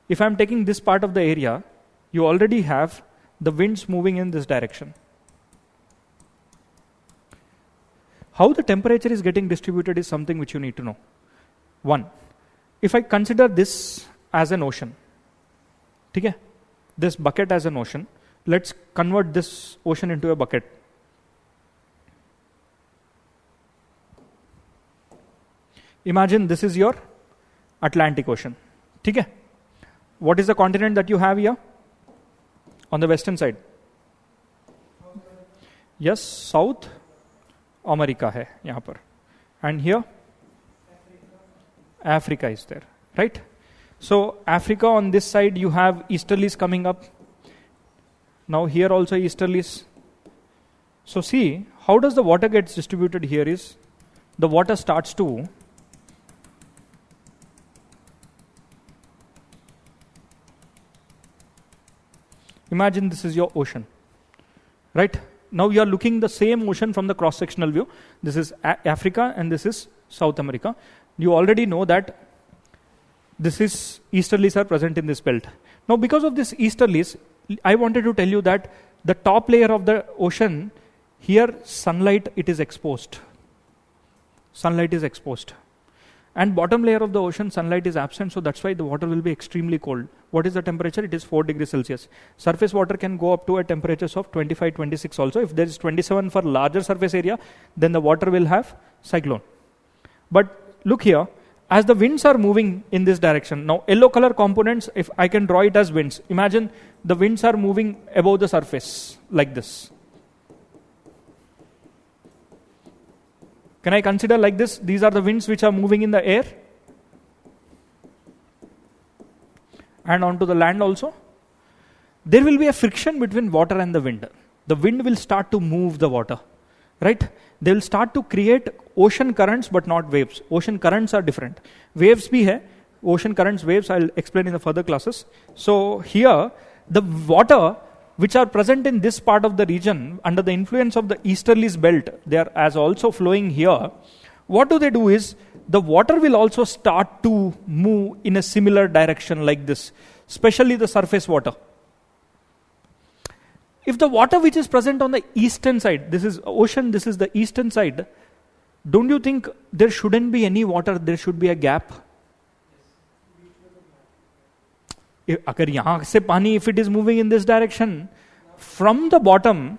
if I am taking this part of the area, you already have the winds moving in this direction. How the temperature is getting distributed is something which you need to know. One, if I consider this as an ocean, okay? This bucket as an ocean, let's convert this ocean into a bucket. Imagine this is your Atlantic Ocean. Okay? What is the continent that you have here? On the western side. Yes, South America hai yahan par. And here? Africa is there. Right? So, Africa on this side you have easterlies coming up. Now here also easterlies. So see, how does the water gets distributed here is, the water starts to imagine this is your ocean, right? Now you are looking the same ocean from the cross-sectional view. This is Africa and this is South America. You already know that this is easterlies are present in this belt. Now because of this easterlies, I wanted to tell you that the top layer of the ocean, here sunlight it is exposed. Sunlight is exposed. And bottom layer of the ocean, sunlight is absent, so that's why the water will be extremely cold. What is the temperature? It is 4 degrees Celsius. Surface water can go up to a temperatures of 25, 26 also. If there is 27 for larger surface area, then the water will have cyclone. But look here, as the winds are moving in this direction, now yellow color components, if I can draw it as winds, imagine the winds are moving above the surface like this. Can I consider like this? These are the winds which are moving in the air and onto the land also. There will be a friction between water and the wind. The wind will start to move the water, right? They will start to create ocean currents but not waves. Ocean currents are different. Waves bhi hai. Ocean currents, waves, I'll explain in the further classes. So here, the water which are present in this part of the region under the influence of the easterlies belt, they are as also flowing here. What do is, the water will also start to move in a similar direction like this, especially the surface water. If the water which is present on the eastern side, this is ocean, this is the eastern side, don't you think there shouldn't be any water, there should be a gap? अगर यहाँ से पानी, if it is moving in this direction, from the bottom,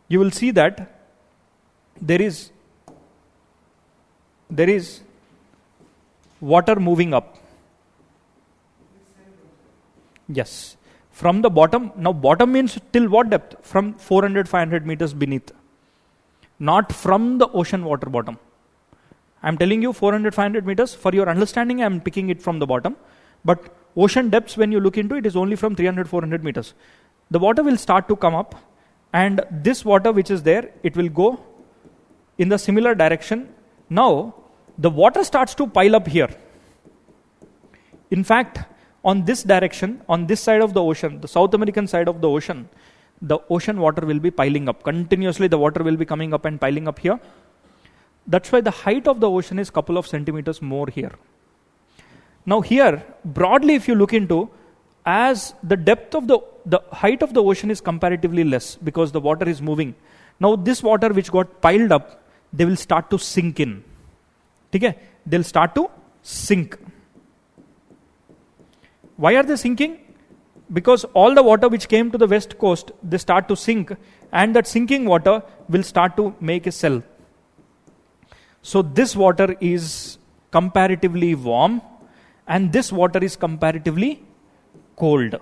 you will see that there is water moving up. Yes. From the bottom, now bottom means till what depth? From 400-500 meters beneath. Not from the ocean water bottom. I am telling you 400-500 meters. For your understanding, I am picking it from the bottom. But ocean depths, when you look into it, is only from 300-400 meters. The water will start to come up, and this water which is there, it will go in the similar direction. Now, the water starts to pile up here. In fact, on this direction, on this side of the ocean, the South American side of the ocean water will be piling up. Continuously, the water will be coming up and piling up here. That's why the height of the ocean is couple of centimeters more here. Now here, broadly if you look into, as the depth of the height of the ocean is comparatively less because the water is moving. Now this water which got piled up, they will start to sink in. Okay? They'll start to sink. Why are they sinking? Because all the water which came to the west coast, they start to sink, and that sinking water will start to make a cell. So this water is comparatively warm, and this water is comparatively cold.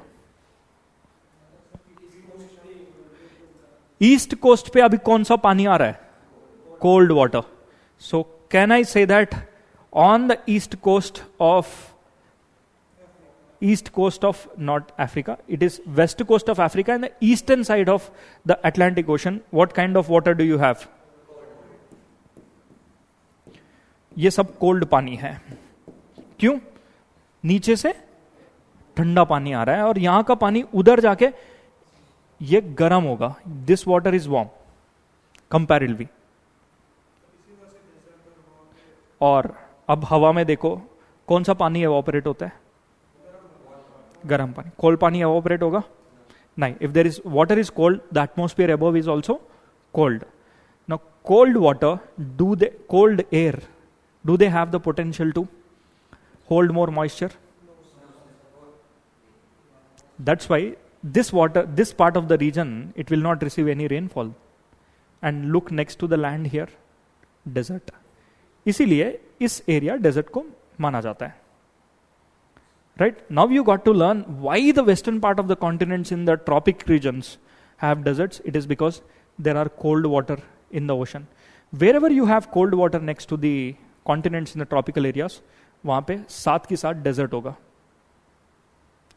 East coast पे अभी कौन सा पानी आ रहा है? Cold water. So can I say that on the east coast of not Africa, it is west coast of Africa and the eastern side of the Atlantic Ocean, what kind of water do you have? ये सब cold पानी है. क्यों? नीचे से ठंडा पानी आ रहा है और यहां का पानी उधर जाके ये गर्म होगा. This water is warm comparatively. और अब हवा में देखो कौन सा पानी एवापोरेट होता है? गर्म पानी. कोल्ड पानी एवापोरेट होगा? नहीं. If there is water is cold, the atmosphere above is also cold. Now cold water, cold air, do they have the potential to hold more moisture? That's why this part of the region, it will not receive any rainfall. And look next to the land here, desert. इसीलिए इस area desert को माना जाता है. Right? Now you got to learn why the western part of the continents in the tropic regions have deserts. It is because there are cold water in the ocean. Wherever you have cold water next to the continents in the tropical areas, वहां पे साथ के साथ desert होगा.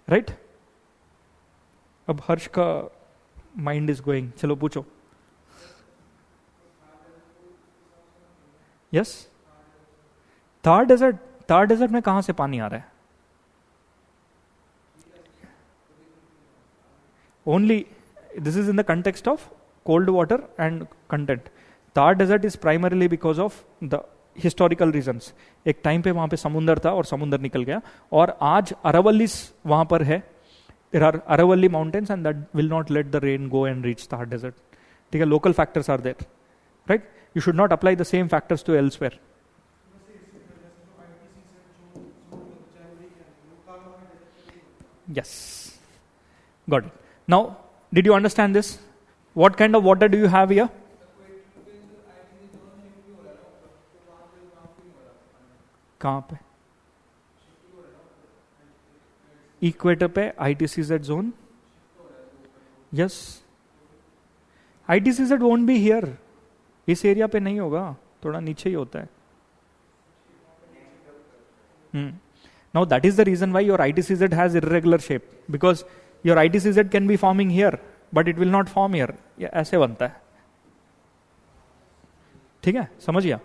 Right? अब हर्ष का mind is going. चलो पूछो. यस? थार डेजर्ट में कहां से पानी आ रहा है? Only this is in the context of cold water and content. Thar desert is primarily because of the historical reasons. एक टाइम पे वहां पे समुंदर था और समुंदर निकल गया, और आज अरावल्लीज वहां पर है. There are Aravalli mountains and that will not let the rain go and reach Thar desert. ठीक है? Local factors are there. Right? You should not apply the same factors to elsewhere. Yes. Got it. Now, did you understand this? What kind of water do you have here? कहाँ पे? Equator पे ITCZ zone. Yes. ITCZ won't be here. इस area पे नहीं होगा, थोड़ा नीचे ही होता है. Now that is the reason why your ITCZ has irregular shape, because your ITCZ can be forming here but it will not form here. ऐसे बनता है. ठीक है? समझिए.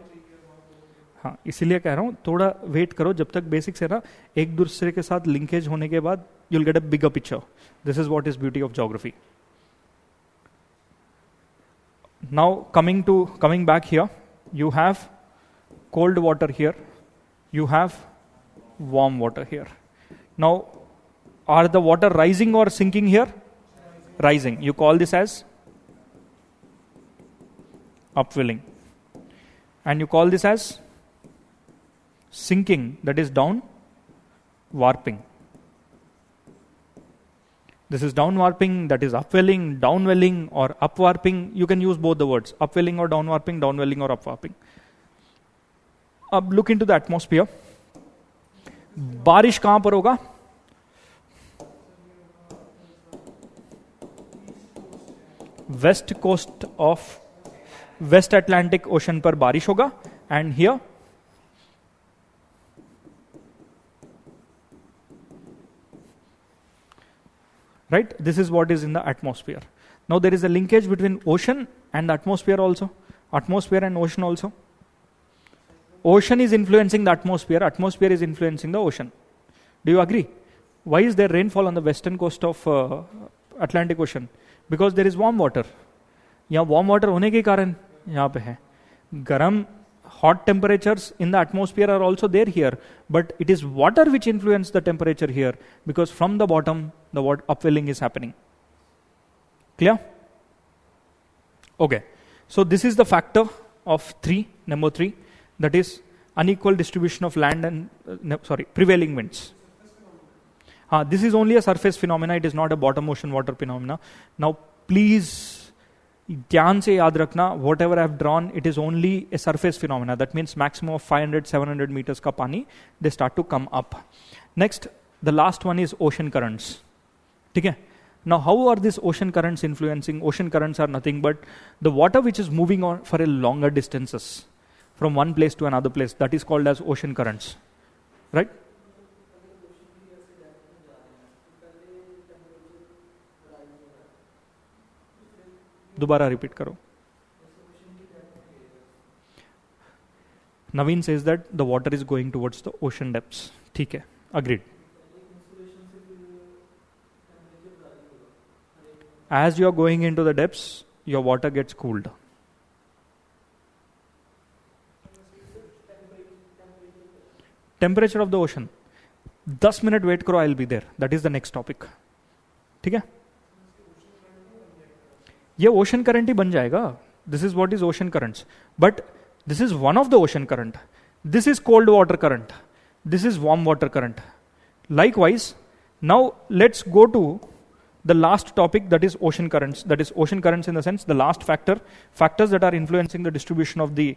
हाँ, इसीलिए कह रहा हूं थोड़ा वेट करो जब तक बेसिक्स है ना एक दूसरे के साथ लिंकेज होने के बाद you will get a bigger picture. This is what is beauty of geography. Now coming back here, you have cold water here, you have warm water here. Now, are the water rising or sinking here? rising. You call this as upwelling. And you call this as sinking, that is down warping. This is down warping, that is upwelling, downwelling, or upwarping. You can use both the words, upwelling or downwarping, downwelling or upwarping. अब look into the atmosphere. बारिश कहां पर होगा? West coast of west Atlantic ocean पर बारिश होगा. And here right, this is what is in the atmosphere. Now there is a linkage between ocean and the atmosphere also, atmosphere and ocean also. Ocean is influencing the atmosphere, atmosphere is influencing the ocean. Do you agree? Why is there rainfall on the western coast of Atlantic Ocean? Because there is warm water. यहाँ warm water होने के कारण यहाँ पे है. गर्म hot temperatures in the atmosphere are also there here, but it is water which influence the temperature here, because from the bottom the upwelling is happening. Clear? Okay, so this is the factor of 3, number 3, that is unequal distribution of land and prevailing winds. This is only a surface phenomena, it is not a bottom ocean water phenomena. Now please ध्यान से याद रखना, whatever I have drawn, it is only a surface phenomena. That means maximum of 500-700 metres का पानी they start to come up. Next, the last one is ocean currents. ठीक है. Now how are this ocean currents influencing? Ocean currents are nothing but the water which is moving on for a longer distances from one place to another place, that is called as ocean currents. Right? दोबारा repeat करो. Naveen says that the water is going towards the ocean depths. ठीक है, agreed. As you are going into the depths, your water gets cooled. Temperature of the ocean. 10 minute wait करो, I will be there. That is the next topic. ठीक है. ये ocean current ही बन जाएगा. This is what is ocean currents. But this is one of the ocean current. This is cold water current. This is warm water current. Likewise, now let's go to the last topic, that is ocean currents. That is ocean currents in the sense the last factors that are influencing the distribution of the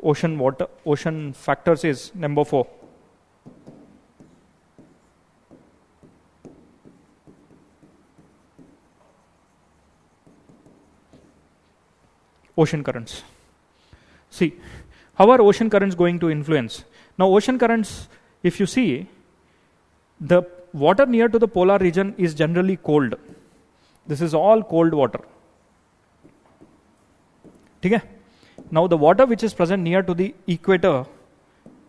ocean factors is number 4. Ocean currents. See, how are ocean currents going to influence? Now ocean currents, if you see, the water near to the polar region is generally cold. This is all cold water. Okay? Now the water which is present near to the equator,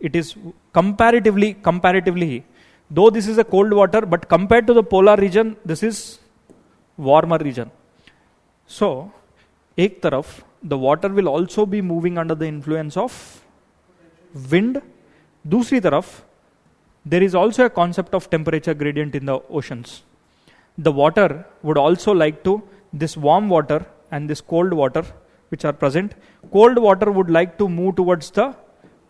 it is comparatively, though this is a cold water, but compared to the polar region, this is warmer region. So, एक तरफ, the water will also be moving under the influence of wind. दूसरी तरफ, there is also a concept of temperature gradient in the oceans. The water would also like to, this warm water and this cold water which are present, cold water would like to move towards the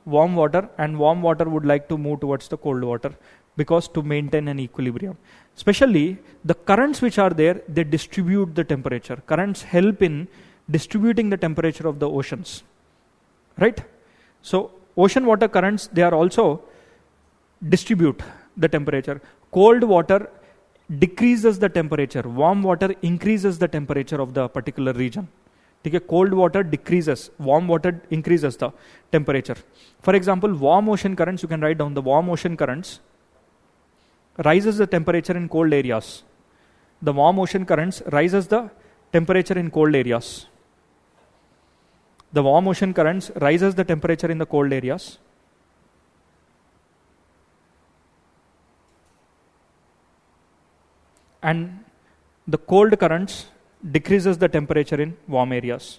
warm water and warm water would like to move towards the cold water, because to maintain an equilibrium. Especially the currents which are there, they distribute the temperature. Currents help in distributing the temperature of the oceans. Right? So ocean water currents, they are also distribute the temperature. Cold water decreases the temperature. Warm water increases the temperature of the particular region. Okay? Cold water decreases. Warm water increases the temperature. For example, warm ocean currents, you can write down the warm ocean currents rises the temperature in cold areas. The warm ocean currents rises the temperature in cold areas. The warm ocean currents rises the temperature in the cold areas. And the cold currents decreases the temperature in warm areas.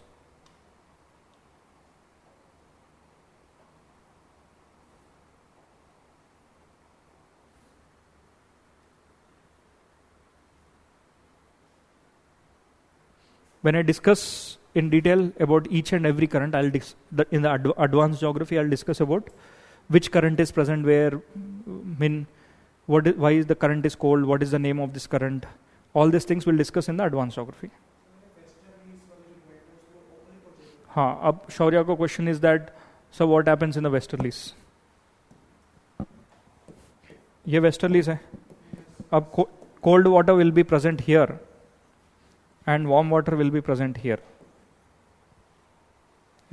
When I discuss in detail about each and every current, in the advanced geography, I'll discuss about which current is present where, why is the current is cold, what is the name of this current. All these things we'll discuss in the advanced geography. Ab Shaurya ko question is that, so what happens in the westerlies? ये westerlies है. अब cold water will be present here and warm water will be present here.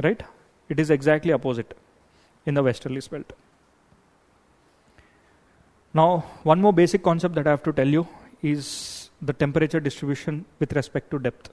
Right? It is exactly opposite in the westerlies belt. Now, one more basic concept that I have to tell you is the temperature distribution with respect to depth.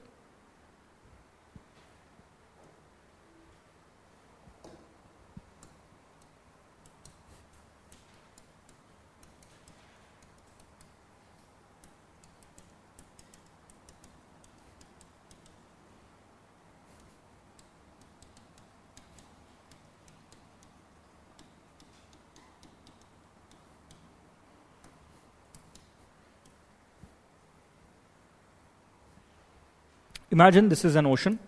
Imagine this is an ocean.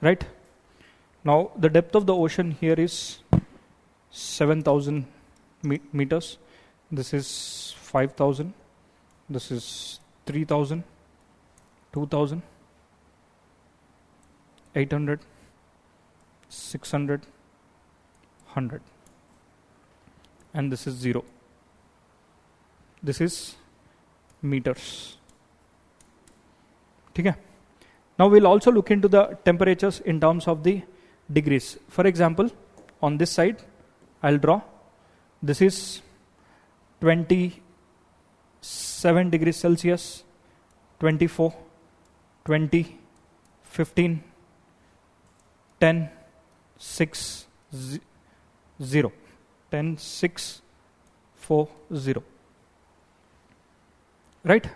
Right? Now, the depth of the ocean here is 7,000 meters. This is 5,000. This is 3,000, 2,000. 800, 600, 100, and this is 0. This is meters. Okay. Now we'll also look into the temperatures in terms of the degrees. For example, on this side, I'll draw. This is 27 degrees Celsius, 24, 20, 15, 10, 6, 0. 10, 6, 4, 0. Right?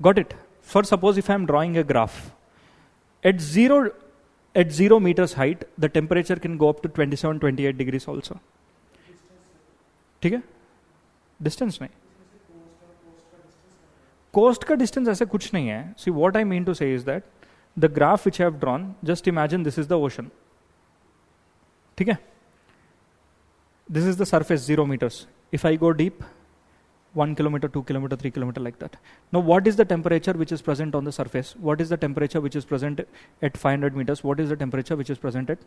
Got it? For suppose if I am drawing a graph, at 0 meters height, the temperature can go up to 27, 28 degrees also. ठीक है? Distance नहीं. Coast का distance ऐसे कुछ नहीं है. See, what I mean to say is that the graph which I have drawn, just imagine this is the ocean. ठीक है? This is the surface, 0 meters. If I go deep, 1 kilometer, 2 kilometer, 3 kilometer, like that. Now, what is the temperature which is present on the surface? What is the temperature which is present at 500 meters? What is the temperature which is present at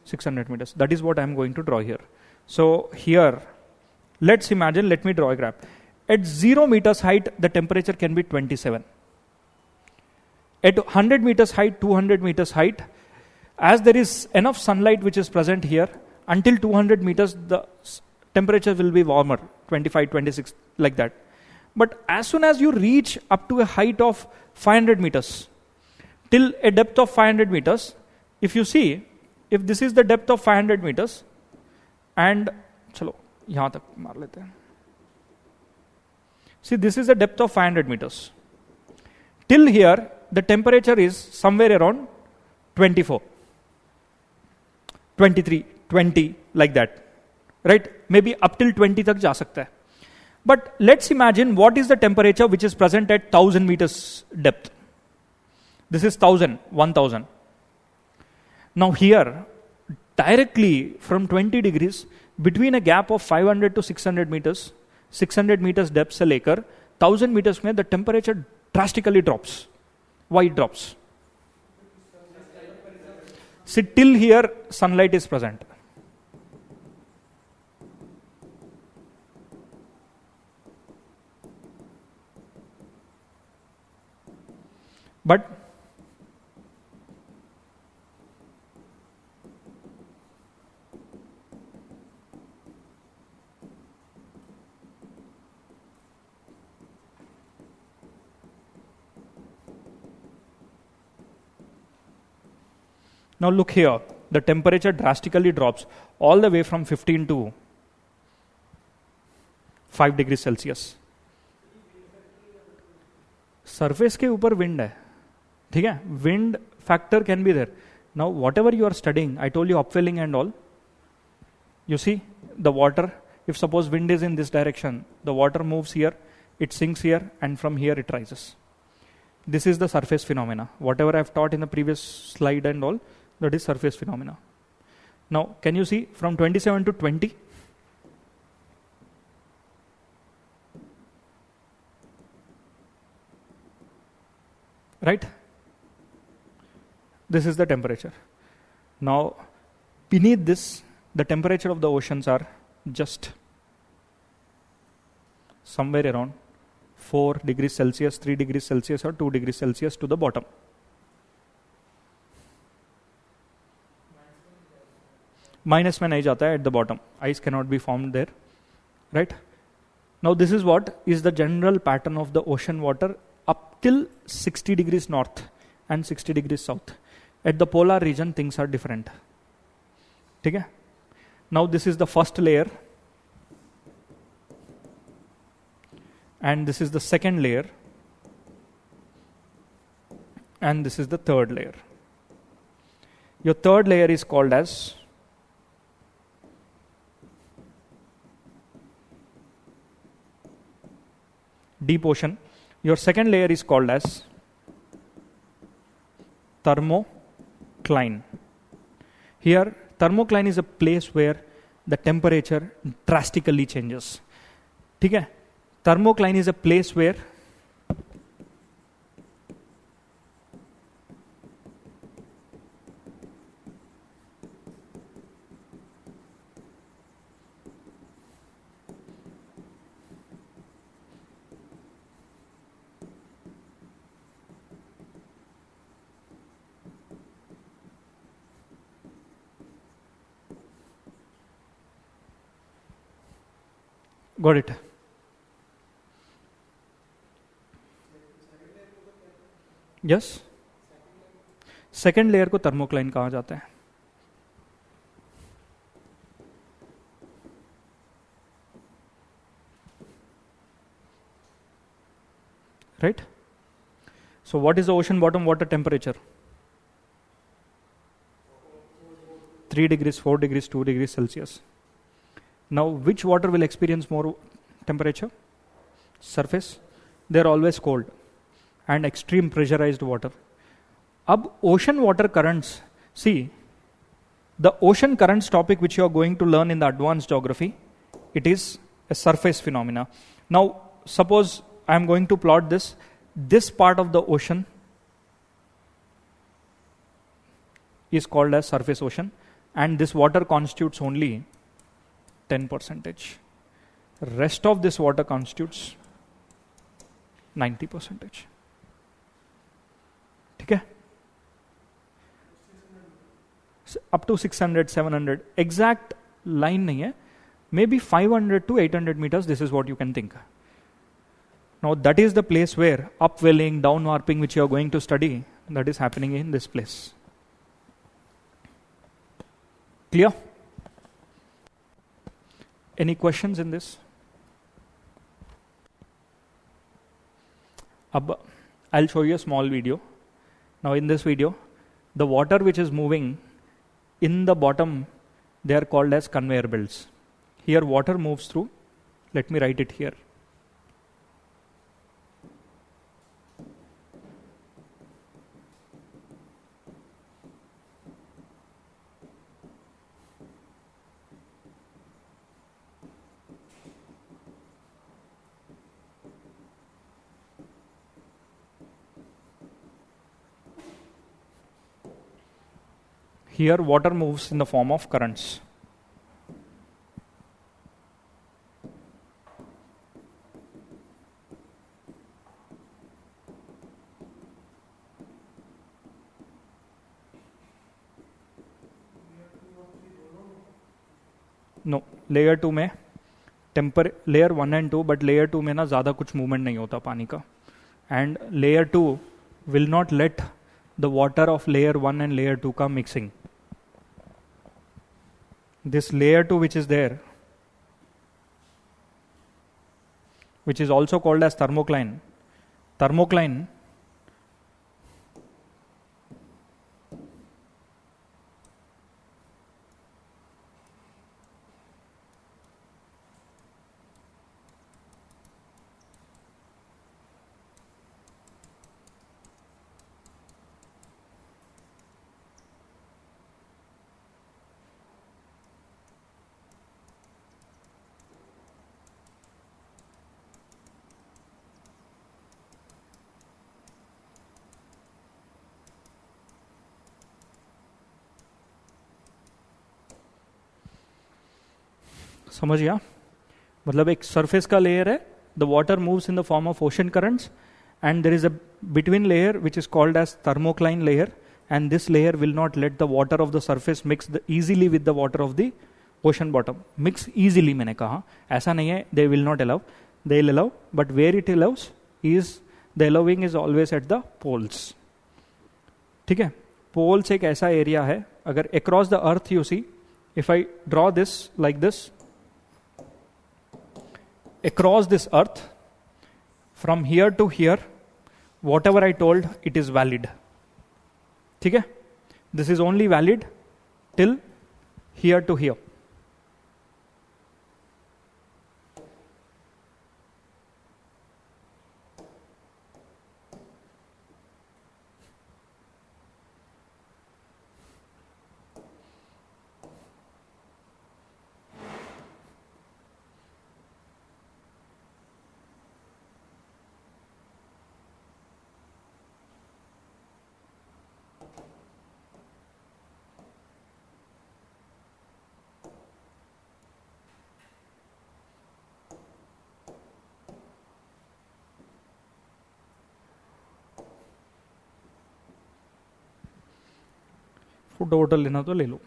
600 meters? That is what I am going to draw here. So, here, let's imagine, let me draw a graph. At 0 meters height, the temperature can be 27. At 100 meters height, 200 meters height, as there is enough sunlight which is present here, until 200 meters, the temperature will be warmer, 25, 26, like that. But as soon as you reach up to a height of 500 meters, till a depth of 500 meters, if you see, if this is the depth of 500 meters, and, chalo, yahan tak maar lete hain. See, this is the depth of 500 meters. Till here, the temperature is somewhere around 24, 23, 20, like that. Right? Maybe up till 20 tak ja sakta hai. But let's imagine what is the temperature which is present at 1000 meters depth. This is 1000, 1000. Now here, directly from 20 degrees, between a gap of 500 to 600 meters, 600 meters depth se lekar 1000 meters mein the temperature drastically drops. Why it drops? See, till here sunlight is present. But now look here, the temperature drastically drops all the way from 15 to 5 degrees Celsius. Surface के ऊपर wind है, ठीक है, wind factor can be there. Now whatever you are studying, I told you upwelling and all, you see the water, if suppose wind is in this direction, the water moves here, it sinks here, and from here it rises. This is the surface phenomena. Whatever I have taught in the previous slide and all, that is surface phenomena. Now can you see from 27 to 20? Right? This is the temperature. Now beneath this, the temperature of the oceans are just somewhere around 4 degrees Celsius, 3 degrees Celsius or 2 degrees Celsius to the bottom. Minus में नहीं जाता है at the bottom. Ice cannot be formed there. Right? Now this is what is the general pattern of the ocean water up till 60 degrees north and 60 degrees south. At the polar region things are different. ठीक है? Now this is the first layer and this is the second layer and this is the third layer. Your third layer is called as deep ocean. Your second layer is called as thermocline. Here thermocline is a place where the temperature drastically changes. ठीक है? Thermocline is a place where got it. Yes, second layer को thermocline कहा जाता है. Right? So what is the ocean bottom water temperature? 3 degrees, 4 degrees, 2 degrees Celsius. Now which water will experience more temperature? Surface. They are always cold and extreme pressurized water. Ab ocean water currents, see, the ocean currents topic which you are going to learn in the advanced geography, it is a surface phenomena. Now suppose I am going to plot this part of the ocean is called as surface ocean, and this water constitutes only 10%. Rest of this water constitutes 90%. ठीक है? Up to 600, 700. Exact line नहीं है. Maybe 500 to 800 meters. This is what you can think. Now that is the place where upwelling, downwarping, which you are going to study, that is happening in this place. Clear? Any questions in this? I'll show you a small video. Now in this video, the water which is moving in the bottom, they are called as conveyor belts. Here water moves through. Let me write it here. Here water moves in the form of currents. No, layer 2 में layer 1 and 2, but layer 2 में ना ज़्यादा कुछ movement नहीं होता पानी का, and layer 2 will not let the water of layer 1 and layer 2 का mixing. This layer 2 which is there, which is also called as thermocline, thermocline समझ गया? मतलब एक सरफेस का लेयर है, the water moves in the form of ocean currents and there is a between layer which is called as thermocline layer, and this layer will not let the water of the surface mix easily with the water of the ocean bottom. Mix easily मैंने कहा, ऐसा नहीं है they will not allow, they will allow, but where it allows is the allowing is always at the poles. ठीक है, poles एक ऐसा area है, अगर across the earth you see, if I draw this like this, across this earth from here to here, whatever I told, it is valid. ठीक है, this is only valid till here to here. Foot voter लेना तो ले लो.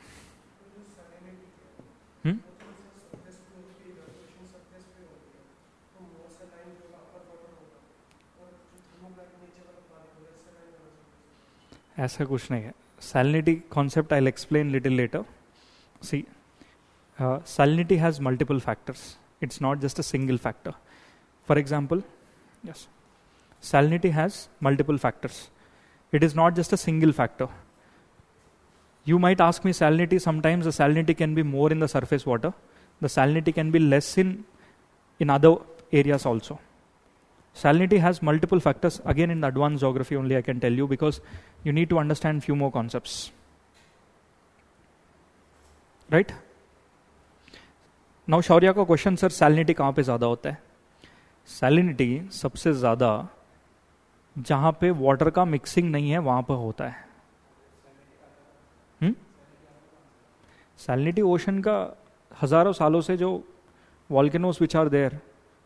ऐसा कुछ नहीं है. Salinity concept I'll explain little later. See, salinity has multiple factors. It's not just a single factor. For example, yes, salinity has multiple factors. It is not just a single factor. You might ask me salinity. Sometimes the salinity can be more in the surface water. The salinity can be less in other areas also. Salinity has multiple factors. Again, in the advanced geography only I can tell you, because you need to understand few more concepts. Right? Now Shaurya का question, sir salinity कहाँ पे ज़्यादा होता है? Salinity सबसे ज़्यादा जहाँ पे वाटर का मिक्सिंग नहीं है वहाँ पर होता है. Salinity ओशन का हजारों सालों से जो volcanoes which are there,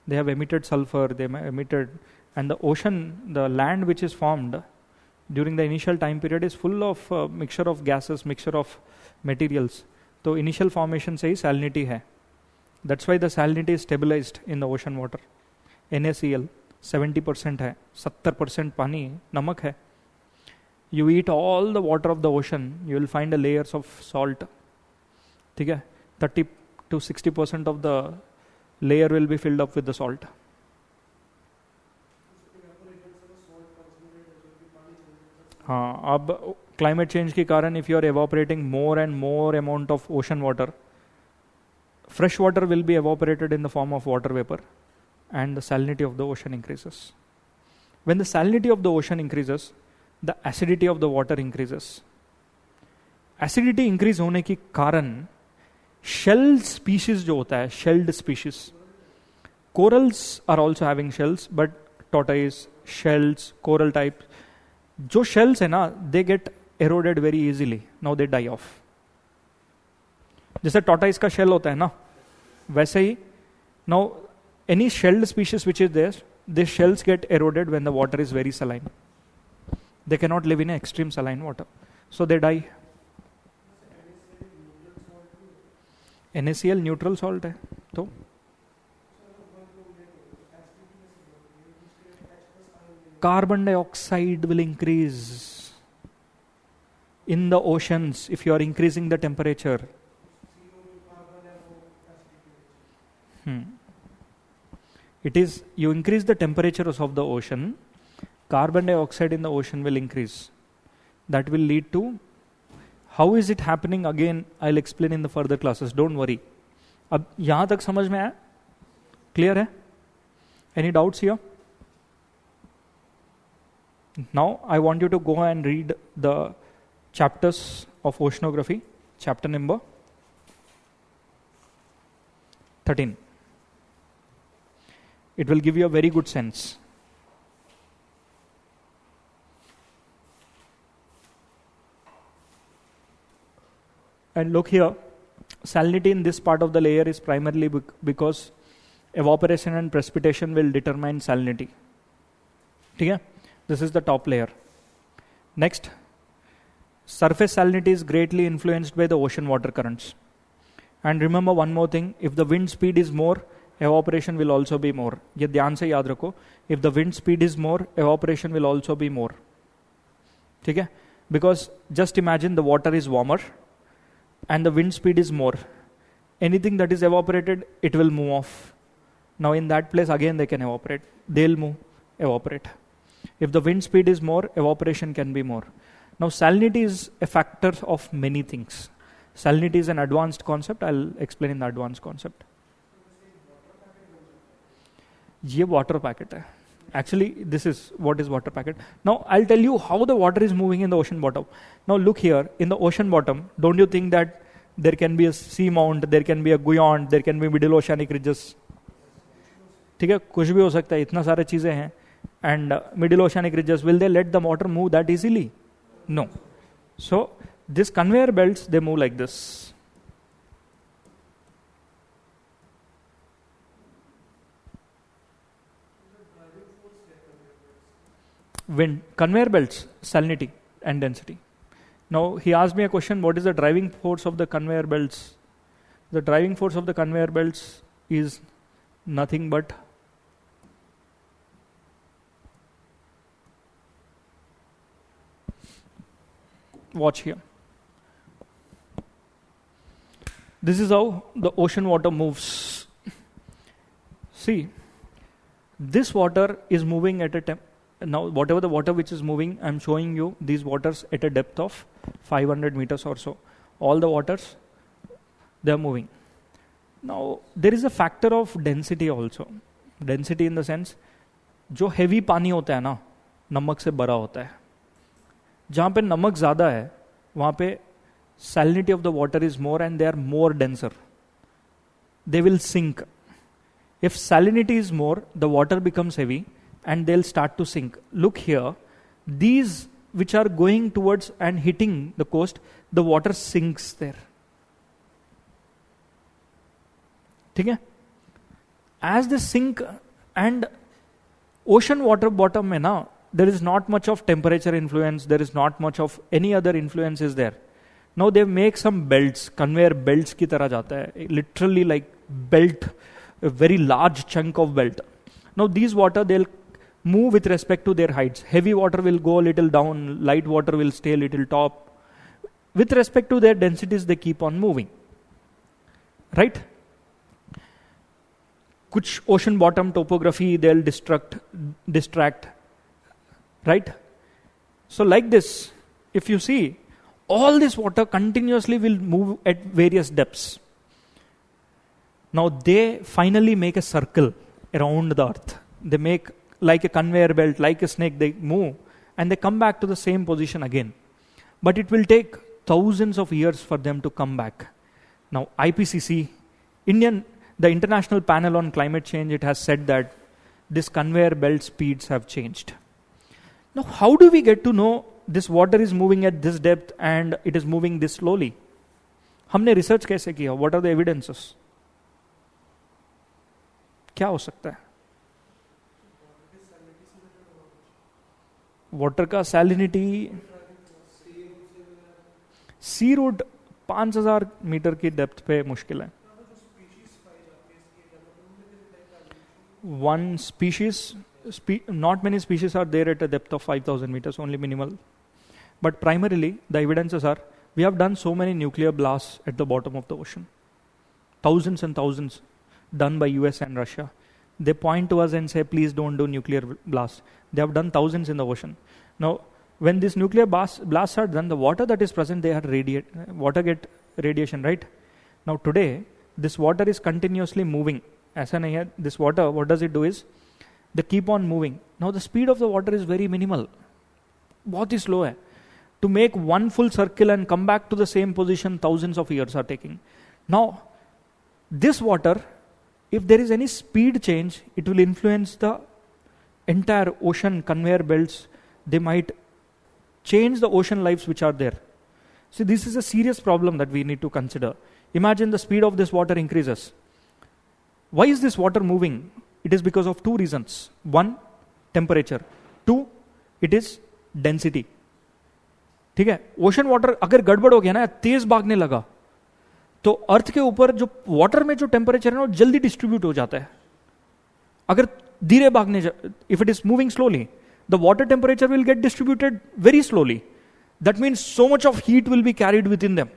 they have emitted sulfur, they have emitted, and the ocean, the land which is formed during the initial time period is full of mixture of gases, mixture of materials. तो initial formation से ही salinity है. That's why the salinity is stabilized in the ocean water. NaCl 70% है, 70% पानी नमक है. You eat all the water of the ocean, you will find a layers of salt. ठीक है, 30 to 60% of the layer will be filled up with the salt. हाँ, अब climate change के कारण if you are evaporating more and more amount of ocean water, fresh water will be evaporated in the form of water vapor, and the salinity of the ocean increases. When the salinity of the ocean increases, the acidity of the water increases. Acidity increase होने के कारण shell species जो होता है, shelled species, corals are also having shells, but tortoise, shells, coral type, जो shells है ना, they get eroded very easily. Now they die off. जैसे tortoise का shell होता है ना, वैसे ही now any shelled species which is there, these shells get eroded when the water is very saline. They cannot live in extreme saline water, so they die. NaCl neutral salt है, तो carbon dioxide will increase in the oceans if you are increasing the temperature. It is, you increase the temperatures of the ocean, carbon dioxide in the ocean will increase. That will lead to, how is it happening again, I'll explain in the further classes, don't worry. अब यहाँ तक समझ में आया? Clear है? Any doubts here? Now I want you to go and read the chapters of oceanography, chapter number 13. It will give you a very good sense. And look here, salinity in this part of the layer is primarily because evaporation and precipitation will determine salinity. Okay? This is the top layer. Next, surface salinity is greatly influenced by the ocean water currents. And remember one more thing, if the wind speed is more, evaporation will also be more. ये ध्यान से याद रखो. If the wind speed is more, evaporation will also be more. ठीक है? Because just imagine the water is warmer and the wind speed is more. Anything that is evaporated, it will move off. Now in that place again they can evaporate. They'll move, evaporate. If the wind speed is more, evaporation can be more. Now salinity is a factor of many things. Salinity is an advanced concept. I'll explain in the advanced concept. ये water packet है. Actually, this is what is water packet. Now, I'll tell you how the water is moving in the ocean bottom. Now, look here. In the ocean bottom, don't you think that there can be a seamount, there can be a buoyant, there can be middle oceanic ridges? ठीक है, कुछ भी हो सकता है. इतना सारे चीजें हैं. And middle oceanic ridges, will they let the water move that easily? No. So, this conveyor belts, they move like this. Wind, conveyor belts, salinity and density. Now he asked me a question, what is the driving force of the conveyor belts? The driving force of the conveyor belts is nothing but watch here. This is how the ocean water moves. See, this water is moving at a now whatever the water which is moving, I'm showing you these waters at a depth of 500 meters or so. All the waters, they are moving. Now there is a factor of density also. Density in the sense, जो heavy पानी होता है ना, नमक से भरा होता है. जहाँ पे नमक ज़्यादा है, वहाँ पे salinity of the water is more and they are more denser. They will sink. If salinity is more, the water becomes heavy and they'll start to sink. Look here, these which are going towards and hitting the coast, the water sinks there. ठीक है? As they sink and ocean water bottom में ना, there is not much of temperature influence, there is not much of any other influence is there. Now they make some belts, conveyor belts की तरह जाता है, literally like belt, a very large chunk of belt. Now these water, they'll move with respect to their heights. Heavy water will go a little down, light water will stay a little top. With respect to their densities, they keep on moving. Right? Kuch ocean bottom topography, they'll distract. Right? So like this, if you see, all this water continuously will move at various depths. Now they finally make a circle around the earth. They make like a conveyor belt, like a snake, they move and they come back to the same position again. But it will take thousands of years for them to come back. Now IPCC, the International Panel on Climate Change, it has said that this conveyor belt speeds have changed. Now how do we get to know this water is moving at this depth and it is moving this slowly? हमने research कैसे किया? What are the evidences? क्या हो सकता है? Water का salinity सी root 5000 metre की depth पे मुश्किल है. One species, not many species are there at a depth of 5000 meters, only minimal. But primarily, the evidences are, we have done so many nuclear blasts at the bottom of the ocean. Thousands and thousands done by US and Russia. They point to us and say, please don't do nuclear blast. They have done thousands in the ocean. Now, when these nuclear blasts are done, the water that is present, they are water get radiation, right? Now today, this water is continuously moving. This water, what does it do is, they keep on moving. Now the speed of the water is very minimal. बहुत ही slow है. To make one full circle and come back to the same position, thousands of years are taking. Now, this water, if there is any speed change, it will influence the entire ocean conveyor belts. They might change the ocean lives which are there. See, this is a serious problem that we need to consider. Imagine the speed of this water increases. Why is this water moving? It is because of two reasons. One, temperature. Two, it is density. ठीक है, ocean water अगर गड़बड़ हो गया ना, तेज भागने लगा, तो अर्थ के ऊपर जो वाटर में जो टेम्परेचर है ना, वो जल्दी डिस्ट्रीब्यूट हो जाता है. अगर धीरे भागने, if it is moving slowly, the water temperature will get distributed very slowly. That means so much of heat will be carried within them.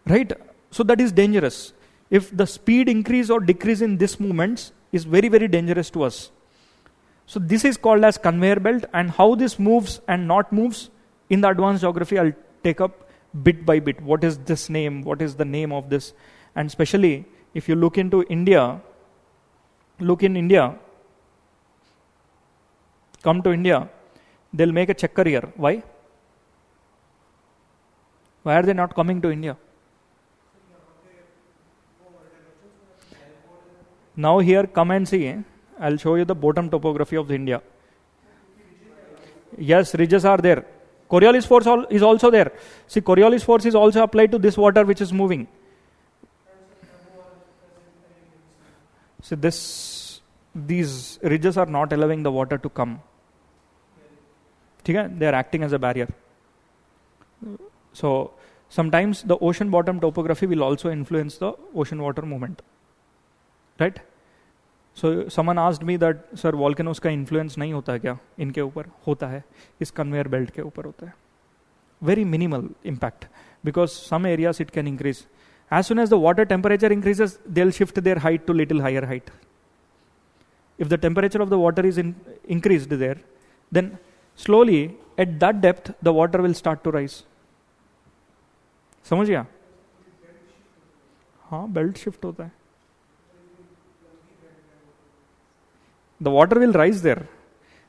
Right? So that is dangerous. If the speed increase or decrease in this movements is very, very dangerous to us. So this is called as conveyor belt, and how this moves and not moves in the advanced geography, I'll take up bit by bit. What is this name? What is the name of this? And especially if you look into India, come to India, they'll make a checker here. Why? Why are they not coming to India? Now here, come and see. I'll show you the bottom topography of India. Yes, ridges are there. Coriolis force is also there. See, Coriolis force is also applied to this water which is moving. See, these ridges are not allowing the water to come. They are acting as a barrier. So sometimes the ocean bottom topography will also influence the ocean water movement. Right? So someone asked me that, sir, volcanoes का influence नहीं होता है क्या इनके ऊपर? होता है, इस conveyor belt के ऊपर होता है. Very minimal impact, because some areas it can increase. As soon as the water temperature increases, they'll shift their height to little higher height. If the temperature of the water is increased there, then slowly at that depth the water will start to rise. समझ गया? हाँ, belt shift होता है. The water will rise there.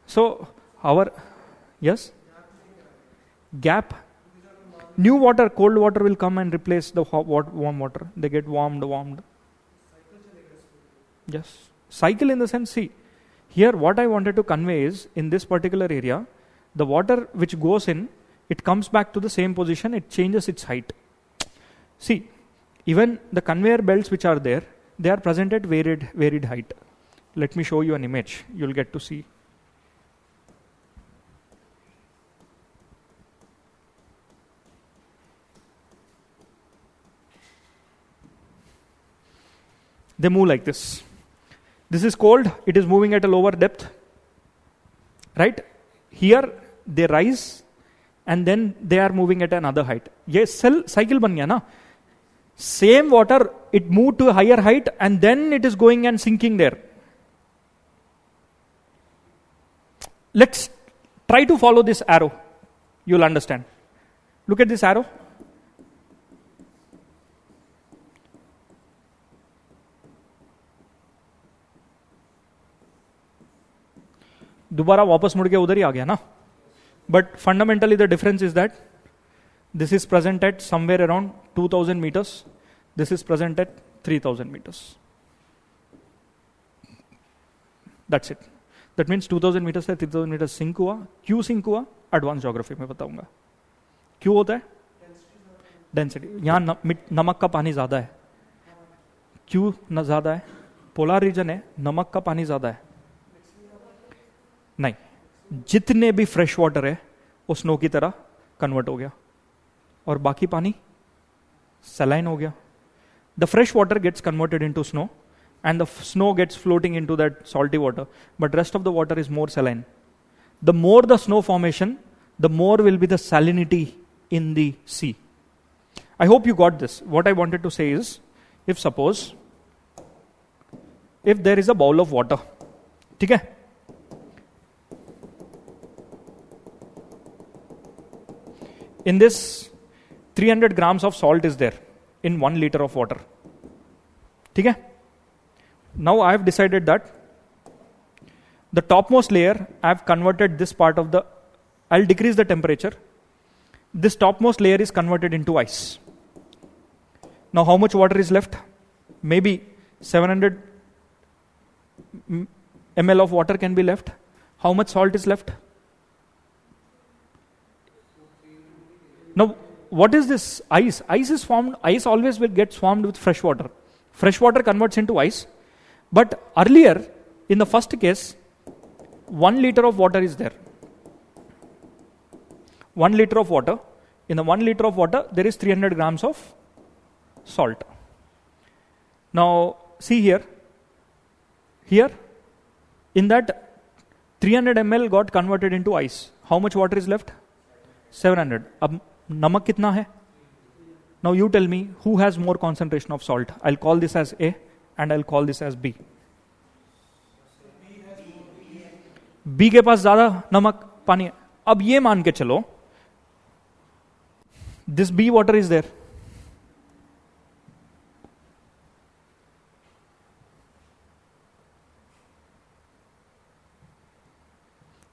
So yes, gap. New water, cold water will come and replace the warm water. They get warmed. Yes. Cycle in the sense, see, here what I wanted to convey is, in this particular area, the water which goes in, it comes back to the same position, it changes its height. See, even the conveyor belts which are there, they are present at varied height. Let me show you an image, you'll get to see. They move like this. This is cold, it is moving at a lower depth. Right? Here they rise and then they are moving at another height. Yes, cycle ban gaya na. Same water, it moved to a higher height and then it is going and sinking there. Let's try to follow this arrow. You'll understand. Look at this arrow. दोबारा वापस मुड़ के उधर ही आ गया ना. But fundamentally the difference is that this is present at somewhere around 2000 meters. This is present at 3000 meters. That's it. That means 2000 meters से 3000 meters sink हुआ. क्यों सिंक हुआ? एडवांस ज्योग्राफी में बताऊंगा. क्यों होता है? डेंसिटी. यहाँ नमक का पानी ज्यादा है. क्यों न ज्यादा है? पोलर रीजन है, नमक का पानी ज्यादा है. नहीं, जितने भी फ्रेश वाटर है वो स्नो की तरह कन्वर्ट हो गया और बाकी पानी सलाइन हो गया. The fresh water gets converted into snow and the snow gets floating into that salty water, but rest of the water is more saline. The more the snow formation, the more will be the salinity in the sea. I hope you got this. What I wanted to say is, if suppose if there is a bowl of water, ठीक है, in this 300 grams of salt is there in 1 liter of water, ठीक है. Now I have decided that the topmost layer, I have converted this part of the, I'll decrease the temperature. This topmost layer is converted into ice. Now how much water is left? Maybe 700 ml of water can be left. How much salt is left? Now what is this ice? Ice is formed, ice always will get formed with fresh water. Fresh water converts into ice. But earlier, in the first case, 1 liter of water is there. 1 liter of water. In the 1 liter of water, there is 300 grams of salt. Now, see here. Here, in that 300 ml got converted into ice. How much water is left? 700. Ab namak kitna hai? Now you tell me who has more concentration of salt. I'll call this as A and I'll call this as B. B के पास ज्यादा नमक पानी है. अब ये मान के चलो, this B water is there.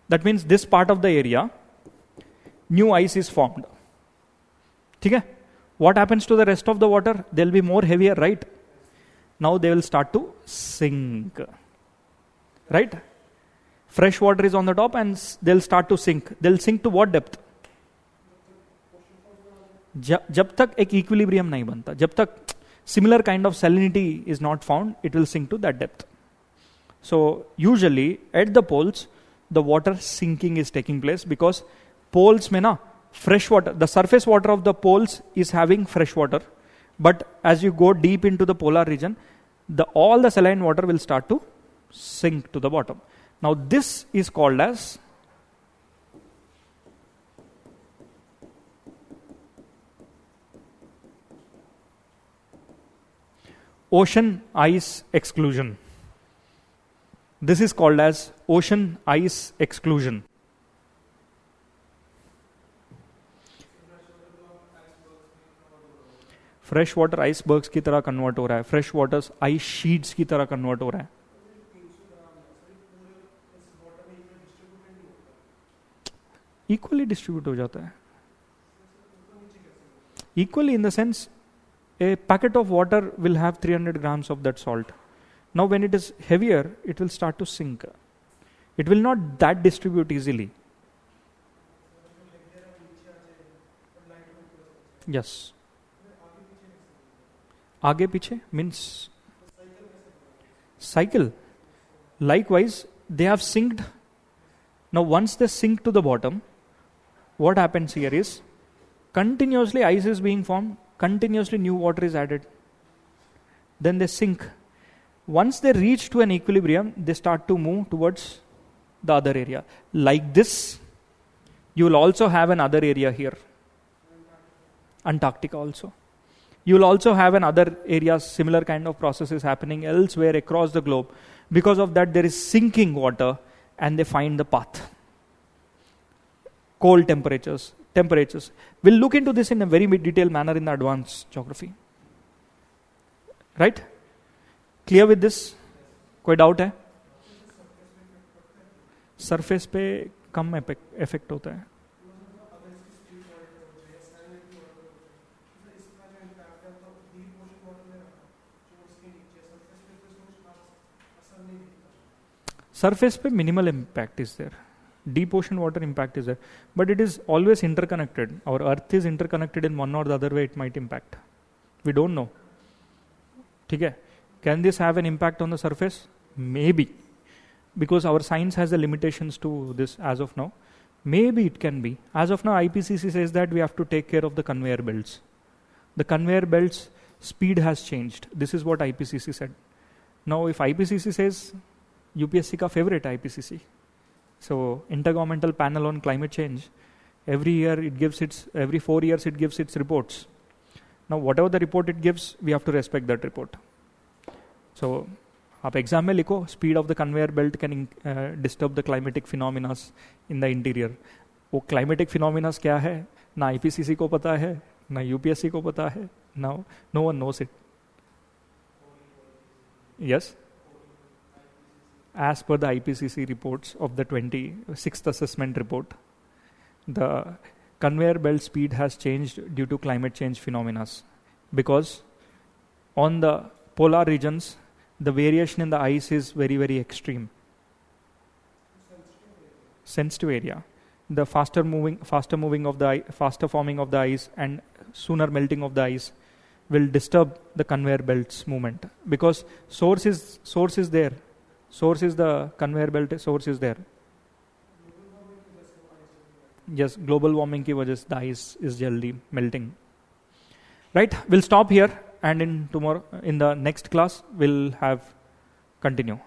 That means this part of the area, new ice is formed. ठीक है? What happens to the rest of the water? They'll be more heavier, right? Now they will start to sink. Right? Fresh water is on the top and they'll start to sink. They'll sink to what depth? जब तक एक equilibrium नहीं बनता, जब तक similar kind of salinity is not found, it will sink to that depth. So usually at the poles, the water sinking is taking place because poles में ना fresh water, the surface water of the poles is having fresh water, but as you go deep into the polar region, all the saline water will start to sink to the bottom. Now this is called as ocean ice exclusion. This is called as ocean ice exclusion. Fresh water icebergs की तरह convert हो रहा है, fresh water ice sheets की तरह convert हो रहा है. इक्वली डिस्ट्रीब्यूट हो जाता है. Equally in the sense a packet of water will have 300 grams of that salt. Now when it is heavier, it will start to sink. It will not that distribute easily. Yes. आगे पीछे means cycle. Likewise, they have sinked. Now once they sink to the bottom, what happens here is continuously ice is being formed, continuously new water is added. Then they sink. Once they reach to an equilibrium, they start to move towards the other area. Like this, you will also have another area here. Antarctica also. You will also have another areas, similar kind of processes happening elsewhere across the globe. Because of that, there is sinking water and they find the path. Cold temperatures. We'll look into this in a very detailed manner in the advanced geography. Right? Clear with this? कोई doubt है? Surface पे कम effect होता है. Surface पे minimal impact is there. Deep ocean water impact is there. But it is always interconnected. Our earth is interconnected in one or the other way it might impact. We don't know. ठीक है? Can this have an impact on the surface? Maybe. Because our science has the limitations to this as of now. Maybe it can be. As of now, IPCC says that we have to take care of the conveyor belts. The conveyor belts speed has changed. This is what IPCC said. Now, if IPCC says, UPSC का favorite IPCC. So, Intergovernmental Panel on Climate Change. Every 4 years it gives its reports. Now, whatever the report it gives, we have to respect that report. So, आप exam में लिखो speed of the conveyor belt can disturb the climatic phenomenas in the interior. वो climatic phenomenas क्या है ना IPCC को पता है ना यूपीएससी को पता है, no one knows it. Yes, as per the IPCC reports of the 26th assessment report, the conveyor belt speed has changed due to climate change phenomena, because on the polar regions the variation in the ice is very, very extreme. Sensitive area. The faster forming of the ice and sooner melting of the ice will disturb the conveyor belt's movement, because source is there. Source is the conveyor belt, source is there. Yes, global warming की वजह से the ice is jaldi melting. Right, we'll stop here, and in the next class we'll have continue.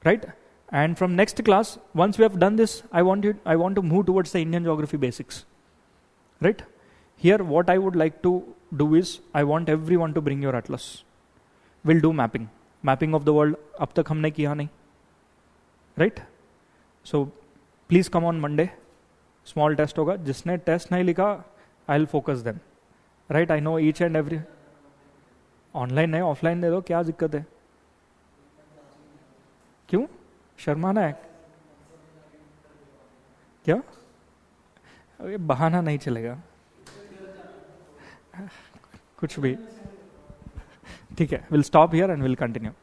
Right, and from next class, once we have done this, I want to move towards the Indian geography basics. Right, here what I would like to do is I want everyone to bring your atlas. We'll do mapping of the world. अब तक हमने किया नहीं. Right, so please come on Monday. Small test होगा. जिसने test नहीं लिखा, I'll focus them. Right, I know each and every. Online है, ऑफलाइन दे दो, क्या दिक्कत है? क्यों शर्माना है क्या? ये बहाना नहीं चलेगा. कुछ भी ठीक है. We'll stop here and we'll continue.